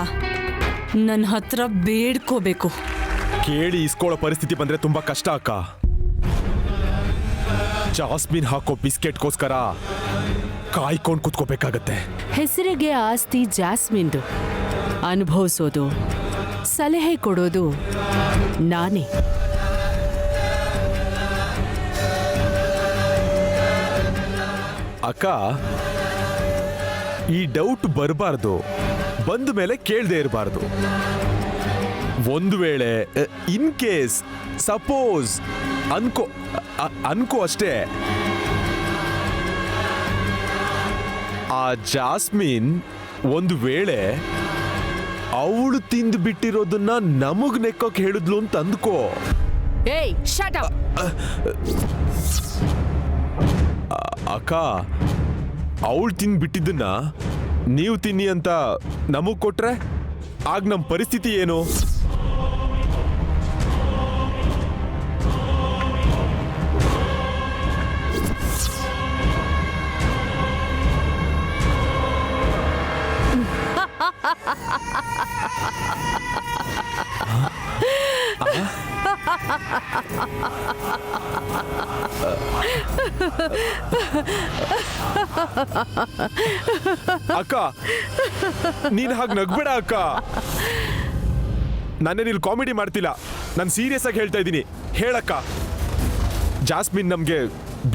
ನನ್ನ ಹತ್ರ ಬೇಡ್ಕೋಬೇಕು. ಕೇಳಿ ಇಸ್ಕೊಳ್ಳೋ ಪರಿಸ್ಥಿತಿ ಬಂದ್ರೆ ತುಂಬಾ ಕಷ್ಟ ಅಕ್ಕ. ಜಾಸ್ಮಿನ್ ಹಾಕೋ ಬಿಸ್ಕೆಟ್ಗೋಸ್ಕರ ಕಾಯ್ಕೊಂಡು ಕೂತ್ಕೋಬೇಕಾಗತ್ತೆ. ಹೆಸರಿಗೆ ಆಸ್ತಿ ಜಾಸ್ಮಿನ್ದು, ಅನುಭವಿಸೋದು ಸಲಹೆ ಕೊಡೋದು ನಾನೇ. ಅಕ್ಕ, ಈ ಡೌಟ್ ಬರಬಾರ್ದು, ಬಂದ ಮೇಲೆ ಕೇಳದೆ ಇರಬಾರ್ದು. ಒಂದು ವೇಳೆ ಇನ್ ಕೇಸ್ ಸಪೋಸ್ ಅನ್ಕೋ ಅಷ್ಟೇ, ಆ ಜಾಸ್ಮಿನ್ ಒಂದು ವೇಳೆ ಅವಳು ತಿಂದು ಬಿಟ್ಟಿರೋದನ್ನ ನಮಗ್ ನೆಕ್ಕೋಕ್ ಹೇಳಿದ್ಲು ಅಂತ ಅಂದ್ಕೋ. ಏಯ್ ಶಟ್ ಅಪ್. ಅಕ್ಕ, ಅವಳು ತಿಂದು ಬಿಟ್ಟಿದ್ದನ್ನ ನೀವು ತಿನ್ನಿ ಅಂತ ನಮಗ್ ಕೊಟ್ರೆ ಆಗ ನಮ್ಮ ಪರಿಸ್ಥಿತಿ ಏನು? ಅಕ್ಕ, ನೀನ್ ಹಾಗೆ ನಗ್ಬೇಡ ಅಕ್ಕ. ನಾನೇನಿಲ್ಲಿ ಕಾಮಿಡಿ ಮಾಡ್ತಿಲ್ಲ, ನಾನು ಸೀರಿಯಸ್ ಆಗಿ ಹೇಳ್ತಾ ಇದ್ದೀನಿ. ಹೇಳಕ್ಕ, ಜಾಸ್ಮಿನ್ ನಮ್ಗೆ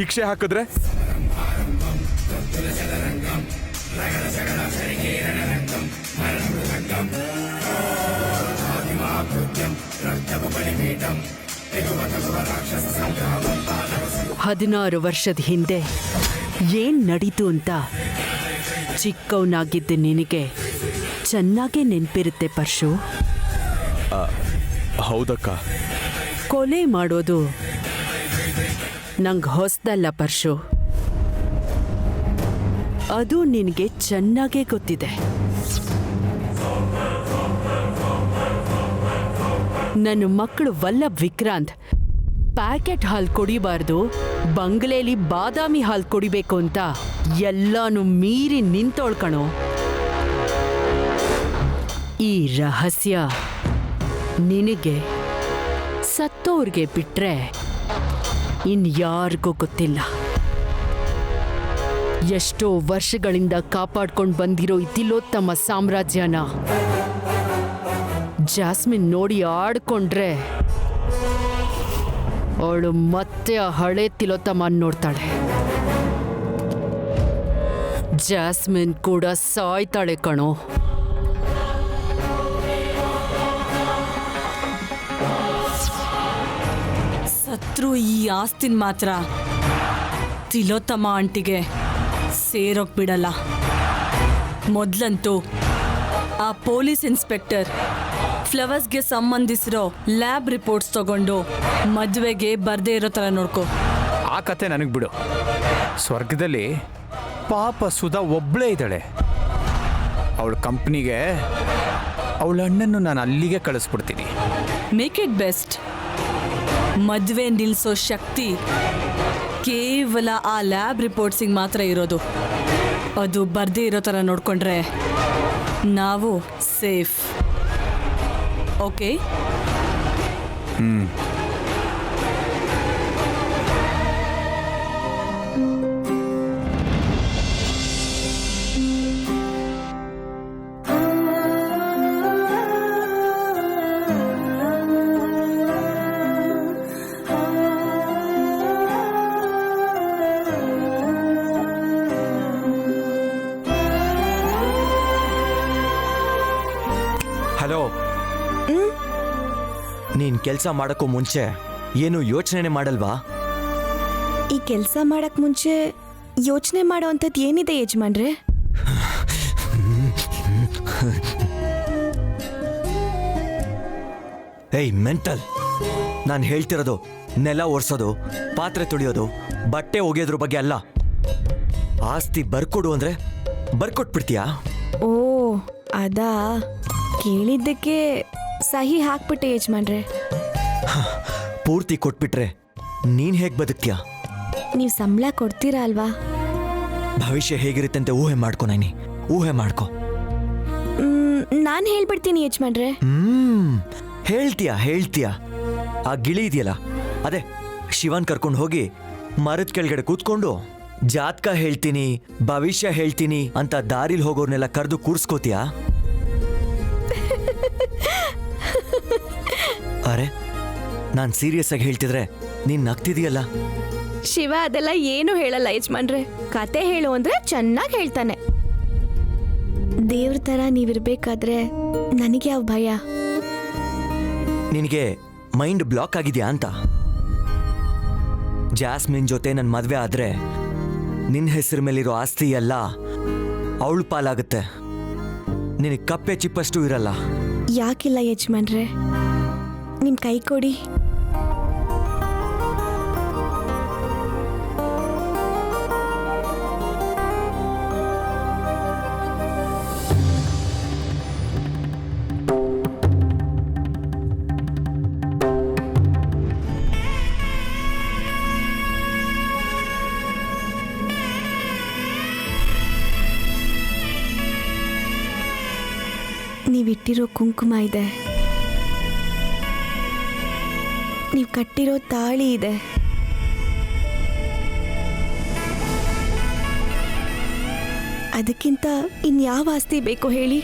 ಭಿಕ್ಷೆ ಹಾಕಿದ್ರೆ ಹದಿನಾರು ವರ್ಷದ ಹಿಂದೆ ಏನ್ ನಡೀತು ಅಂತ ಚಿಕ್ಕವನಾಗಿದ್ದ ನಿನಗೆ ಚೆನ್ನಾಗೇ ನೆನ್ಪಿರುತ್ತೆ ಪರ್ಶು. ಹೌದಕ್ಕ. ಕೊಲೆ ಮಾಡೋದು ನಂಗೆ ಹೊಸದಲ್ಲ ಪರ್ಶು, ಅದು ನಿನಗೆ ಚೆನ್ನಾಗೇ ಗೊತ್ತಿದೆ. ನನ್ನ ಮಕ್ಕಳು ವಲ್ಲಭ್ ವಿಕ್ರಾಂತ್ ಪ್ಯಾಕೆಟ್ ಹಾಲು ಕುಡಿಬಾರ್ದು, ಬಂಗ್ಲೆಲಿ ಬಾದಾಮಿ ಹಾಲು ಕುಡಿಬೇಕು ಅಂತ ಎಲ್ಲಾನು ಮೀರಿ ನಿಂತೋಳ್ಕಣೋ. ಈ ರಹಸ್ಯ ನಿನಗೆ ಸತ್ತೋರ್ಗೆ ಬಿಟ್ರೆ ಇನ್ಯಾರಿಗೂ ಗೊತ್ತಿಲ್ಲ. ಎಷ್ಟೋ ವರ್ಷಗಳಿಂದ ಕಾಪಾಡ್ಕೊಂಡು ಬಂದಿರೋ ಈ ತಿಲೋತ್ತಮ ಸಾಮ್ರಾಜ್ಯನ ಜಾಸ್ಮಿನ್ ನೋಡಿ ಆಡ್ಕೊಂಡ್ರೆ ಅವಳು ಮತ್ತೆ ಆ ಹಳೆ ತಿಲೋತ್ತಮ ನೋಡ್ತಾಳೆ. ಜಾಸ್ಮಿನ್ ಕೂಡ ಸಾಯ್ತಾಳೆ ಕಣೋ. ಸತ್ರು ಈ ಆಸ್ತಿನ ಮಾತ್ರ ತಿಲೋತ್ತಮ ಆಂಟಿಗೆ ಸೇರೋಕ್ ಬಿಡಲ್ಲ. ಮೊದ್ಲಂತೂ ಆ ಪೊಲೀಸ್ ಇನ್ಸ್ಪೆಕ್ಟರ್ ಫ್ಲವರ್ಸ್ಗೆ ಸಂಬಂಧಿಸಿರೋ ಲ್ಯಾಬ್ ರಿಪೋರ್ಟ್ಸ್ ತಗೊಂಡು ಮದುವೆಗೆ ಬರ್ದೇ ಇರೋ ಥರ ನೋಡ್ಕೋ. ಆ ಕತೆ ನನಗೆ ಬಿಡು. ಸ್ವರ್ಗದಲ್ಲಿ ಪಾಪ ಸುಧಾ ಒಬ್ಬಳೇ ಇದ್ದಾಳೆ. ಅವಳ ಕಂಪ್ನಿಗೆ ಅವಳ ಅಣ್ಣನ್ನು ನಾನು ಅಲ್ಲಿಗೆ ಕಳಿಸ್ಬಿಡ್ತೀನಿ. Make it best. ಮದುವೆ ನಿಲ್ಲಿಸೋ ಶಕ್ತಿ ಕೇವಲ ಆ ಲ್ಯಾಬ್ ರಿಪೋರ್ಟ್ಸಿಗೆ ಮಾತ್ರ ಇರೋದು. ಅದು ಬರ್ದೇ ಇರೋ ಥರ ನೋಡ್ಕೊಂಡ್ರೆ ನಾವು ಸೇಫ್. ಓಕೆ? ಹಲೋ, ನೀನ್ ಕೆಲಸ ಮಾಡಕ್ಕೂ ಮುಂಚೆ ಏನು ಯೋಚನೆ ಮಾಡಲ್ವಾ? ಈ ಕೆಲಸ ಮಾಡಕ್ ಮುಂಚೆ ಯೋಚನೆ ಮಾಡೋ ಅಂಥದ್ದು ಏನಿದೆ ಯಜಮಾನ್ರೆ? ಏಯ್ ಮೆಂಟಲ್, ನಾನು ಹೇಳ್ತಿರೋದು ನೆಲ ಒರೆಸೋದು, ಪಾತ್ರೆ ತೊಳೆಯೋದು, ಬಟ್ಟೆ ಒಗೆಯೋದ್ರ ಬಗ್ಗೆ ಅಲ್ಲ. ಆಸ್ತಿ ಬರ್ಕೊಡು ಅಂದ್ರೆ ಬರ್ಕೊಟ್ಬಿಡ್ತೀಯಾ? ಓ ಅದಾ, ಕೇಳಿದ್ದಕ್ಕೆ ಸಹಿ ಹಾಕ್ಬಿಟ್ಟೆ ಯಜಮಾನ್ರೆ. ಪೂರ್ತಿ ಕೊಟ್ಬಿಟ್ರೆ ನೀನ್ ಹೇಗ್ ಬದುಕ್ತೀಯಾ? ನೀವು ಸಂಬಳ ಕೊಡ್ತೀರಾ ಅಲ್ವಾ? ಭವಿಷ್ಯ ಹೇಗಿರುತ್ತೆ ಅಂತ ಊಹೆ ಮಾಡ್ಕೊ ನೈನಿ, ಊಹೆ ಮಾಡ್ಕೊ. ನಾನು ಹೇಳ್ಬಿಡ್ತೀನಿ ಯಜಮಾನ್ರೆ. ಹೇಳ್ತೀಯಾ? ಆ ಗಿಳಿ ಇದೆಯಲ್ಲ, ಅದೇ ಶಿವನ್ ಕರ್ಕೊಂಡು ಹೋಗಿ ಮರದ ಕೆಳಗಡೆ ಕೂತ್ಕೊಂಡು ಜಾತಕ ಹೇಳ್ತೀನಿ ಭವಿಷ್ಯ ಹೇಳ್ತೀನಿ ಅಂತ ದಾರಿಲ್ ಹೋಗೋರ್ನೆಲ್ಲ ಕರೆದು ಕೂರ್ಸ್ಕೋತೀಯಾ? ಅರೆ ನಾನ್ ಸೀರಿಯಸ್ ಆಗಿ ಹೇಳ್ತಿದ್ರೆ ನೀನ್ ನಗ್ತಿದೀಯಲ್ಲ. ಶಿವ ಅದೆಲ್ಲ ಏನು ಹೇಳಲ್ಲ ಯಜಮಾನ್ರೆ. ಕತೆ ಹೇಳು ಅಂದ್ರೆ ಚೆನ್ನಾಗಿ ಹೇಳ್ತಾನೆ. ದೇವ್ರ ತರ ನೀವಿರ್ಬೇಕಾದ್ರೆ ನನಗೆ ಯಾವ ಭಯ? ನಿನಗೆ ಮೈಂಡ್ ಬ್ಲಾಕ್ ಆಗಿದ್ಯಾ ಅಂತ? ಜಾಸ್ಮಿನ್ ಜೊತೆ ನನ್ನ ಮದ್ವೆ ಆದ್ರೆ ನಿನ್ನ ಹೆಸರು ಮೇಲಿರೋ ಆಸ್ತಿ ಎಲ್ಲ ಅವಳ ಪಾಲಾಗುತ್ತೆ. ನಿನಗೆ ಕಪ್ಪೆ ಚಿಪ್ಪಷ್ಟು ಇರಲ್ಲ. ಯಾಕಿಲ್ಲ ಯಜಮಾನ್ರೆ, ನಿಮ್ ಕೈ ಕೊಡಿ. ನೀವಿಟ್ಟಿರೋ ಕುಂಕುಮ ಇದೆ, ನೀವು ಕಟ್ಟಿರೋ ತಾಳಿ ಇದೆ, ಅದಕ್ಕಿಂತ ಇನ್ಯಾವ ಆಸ್ತಿ ಬೇಕು ಹೇಳಿ?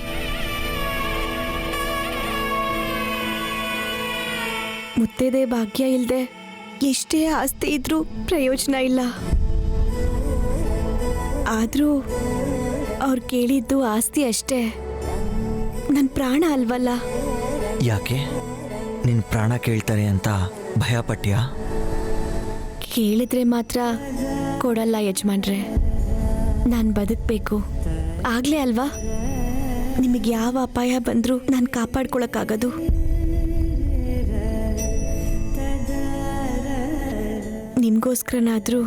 ಮುತ್ತೈದೆ ಭಾಗ್ಯ ಇಲ್ಲದೆ ಎಷ್ಟೇ ಆಸ್ತಿ ಇದ್ರೂ ಪ್ರಯೋಜನ ಇಲ್ಲ. ಆದರೂ ಅವ್ರು ಕೇಳಿದ್ದು ಆಸ್ತಿ ಅಷ್ಟೇ, ನನ್ನ ಪ್ರಾಣ ಅಲ್ವಲ್ಲ. ಯಾಕೆ ನಿನ್ನ ಪ್ರಾಣ ಕೇಳ್ತಾರೆ ಅಂತ ಭಯ ಪಟ್ಟ್ಯಾ? ಕೇಳಿದ್ರೆ ಮಾತ್ರ ಕೊಡಲ್ಲ ಯಜಮಾನ್ರೆ. ನಾನು ಬದುಕಬೇಕು, ಆಗ್ಲೇ ಅಲ್ವಾ ನಿಮಗೆ ಯಾವ ಅಪಾಯ ಬಂದರೂ ನಾನು ಕಾಪಾಡ್ಕೊಳಕ್ಕಾಗೋದು. ನಿಮಗೋಸ್ಕರನಾದರೂ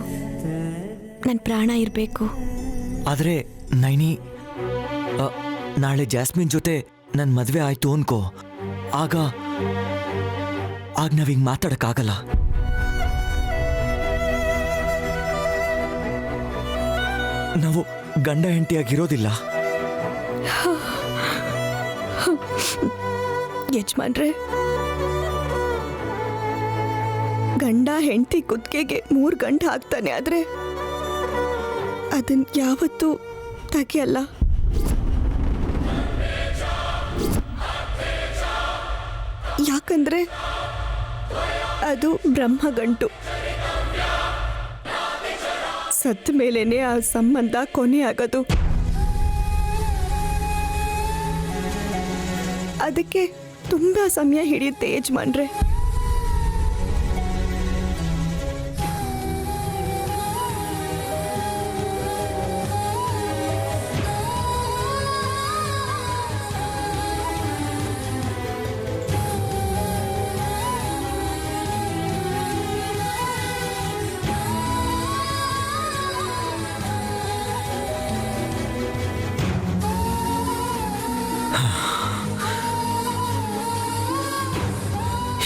ನನ್ನ ಪ್ರಾಣ ಇರಬೇಕು. ಆದರೆ ನೈನಿ, ನಾಳೆ ಜಾಸ್ಮಿನ್ ಜೊತೆ ನನ್ನ ಮದುವೆ ಆಯ್ತು ಅನ್ಕೋ, ಆಗ ನಾವಿಂಗ್ ಮಾತಾಡಕ್ಕಾಗಲ್ಲ. ನಾವು ಗಂಡ ಹೆಂಡತಿಯಾಗಿರೋದಿಲ್ಲ. ಯಜಮಾನ್ರೆ, ಗಂಡ ಹೆಂಡತಿ ಕುತ್ತಿಗೆಗೆ 3 ಗಂಟೆ ಹಾಕ್ತಾನೆ, ಆದ್ರೆ ಅದನ್ನ ಯಾವತ್ತೂ ತೆಗಿಯಲ್ಲ. ಯಾಕಂದ್ರೆ ಅದು ಬ್ರಹ್ಮಗಂಟು. ಸತ್ತ ಮೇಲೇನೆ ಆ ಸಂಬಂಧ ಕೊನೆ ಆಗೋದು. ಅದಕ್ಕೆ ತುಂಬಾ ಸಮಯ ಹಿಡಿಯುತ್ತೆ ಯಜಮಾನ್ರೆ.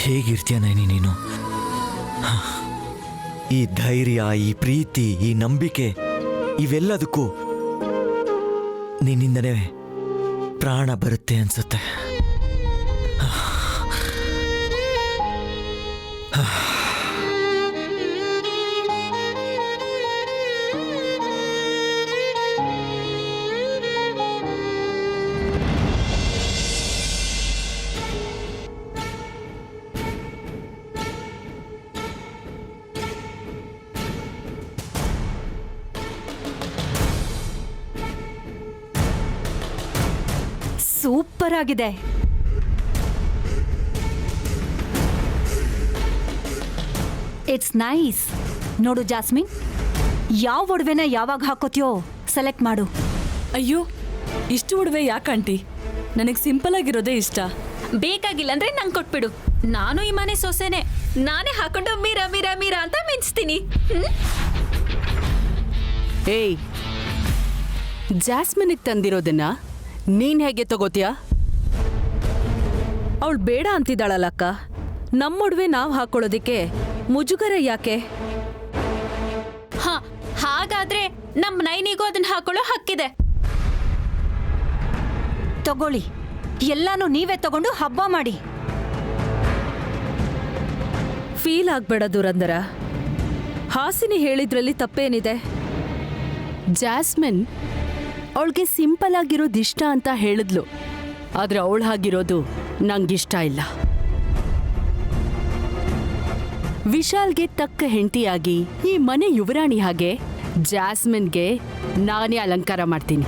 ಹೇಗಿರ್ತೀಯ ನೈನಿ ನೀನು? ಈ ಧೈರ್ಯ, ಈ ಪ್ರೀತಿ, ಈ ನಂಬಿಕೆ ಇವೆಲ್ಲದಕ್ಕೂ ನಿನ್ನಿಂದನೇ ಪ್ರಾಣ ಬರುತ್ತೆ ಅನ್ಸುತ್ತೆ. ಸೂಪರ್ ಆಗಿದೆ. It's nice. ನೋಡು ಜಾಸ್ಮಿನ್, ಯಾವ ಒಡವೆನ ಯಾವಾಗ ಹಾಕೋತೀಯೋ ಸೆಲೆಕ್ಟ್ ಮಾಡು. ಅಯ್ಯೋ, ಇಷ್ಟು ಒಡವೆ ಯಾಕಂಟಿ? ನನಗೆ ಸಿಂಪಲ್ ಆಗಿರೋದೇ ಇಷ್ಟ. ಬೇಕಾಗಿಲ್ಲ ಅಂದ್ರೆ ನಂಗೆ ಕೊಟ್ಬಿಡು. ನಾನು ಈ ಮನೆ ಸೊಸೆನೆ, ನಾನೇ ಹಾಕೊಂಡು ಮೀರಾ ಮೀರಾ ಮೀರಾ ಅಂತ ಮಿಂಚ್ತೀನಿ. ಏಯ್, ಜಾಸ್ಮಿನಿಗೆ ತಂದಿರೋದನ್ನ ನೀನ್ ಹೇಗೆ ತಗೋತೀಯಾ? ಅವಳು ಬೇಡ ಅಂತಿದ್ದಾಳಲ್ಲಕ್ಕ. ನಮ್ಮೊಡವೆ ನಾವು ಹಾಕೊಳ್ಳೋದಿಕ್ಕೆ ಮುಜುಗರ ಯಾಕೆ? ಹಾಗಾದ್ರೆ ನಮ್ ನೈನಿಗೂ ಅದನ್ನ ಹಾಕೊಳ್ಳೋ ಹಕ್ಕಿದೆ. ತಗೊಳ್ಳಿ, ಎಲ್ಲಾನು ನೀವೇ ತಗೊಂಡು ಹಬ್ಬ ಮಾಡಿ. ಫೀಲ್ ಆಗ್ಬೇಡ ದುರಂದರ. ಹಾಸಿನಿ ಹೇಳಿದ್ರಲ್ಲಿ ತಪ್ಪೇನಿದೆ? ಜಾಸ್ಮಿನ್ ಅವಳಿಗೆ ಸಿಂಪಲ್ ಆಗಿರೋದು ಇಷ್ಟ ಅಂತ ಹೇಳಿದ್ಲು, ಆದ್ರೆ ಅವಳು ಹಾಗಿರೋದು ನಂಗಿಷ್ಟ ಇಲ್ಲ. ವಿಶಾಲ್ಗೆ ತಕ್ಕ ಹೆಂಡತಿಯಾಗಿ ಈ ಮನೆ ಯುವರಾಣಿ ಹಾಗೆ ಜಾಸ್ಮಿನ್ಗೆ ನಾನೇ ಅಲಂಕಾರ ಮಾಡ್ತೀನಿ.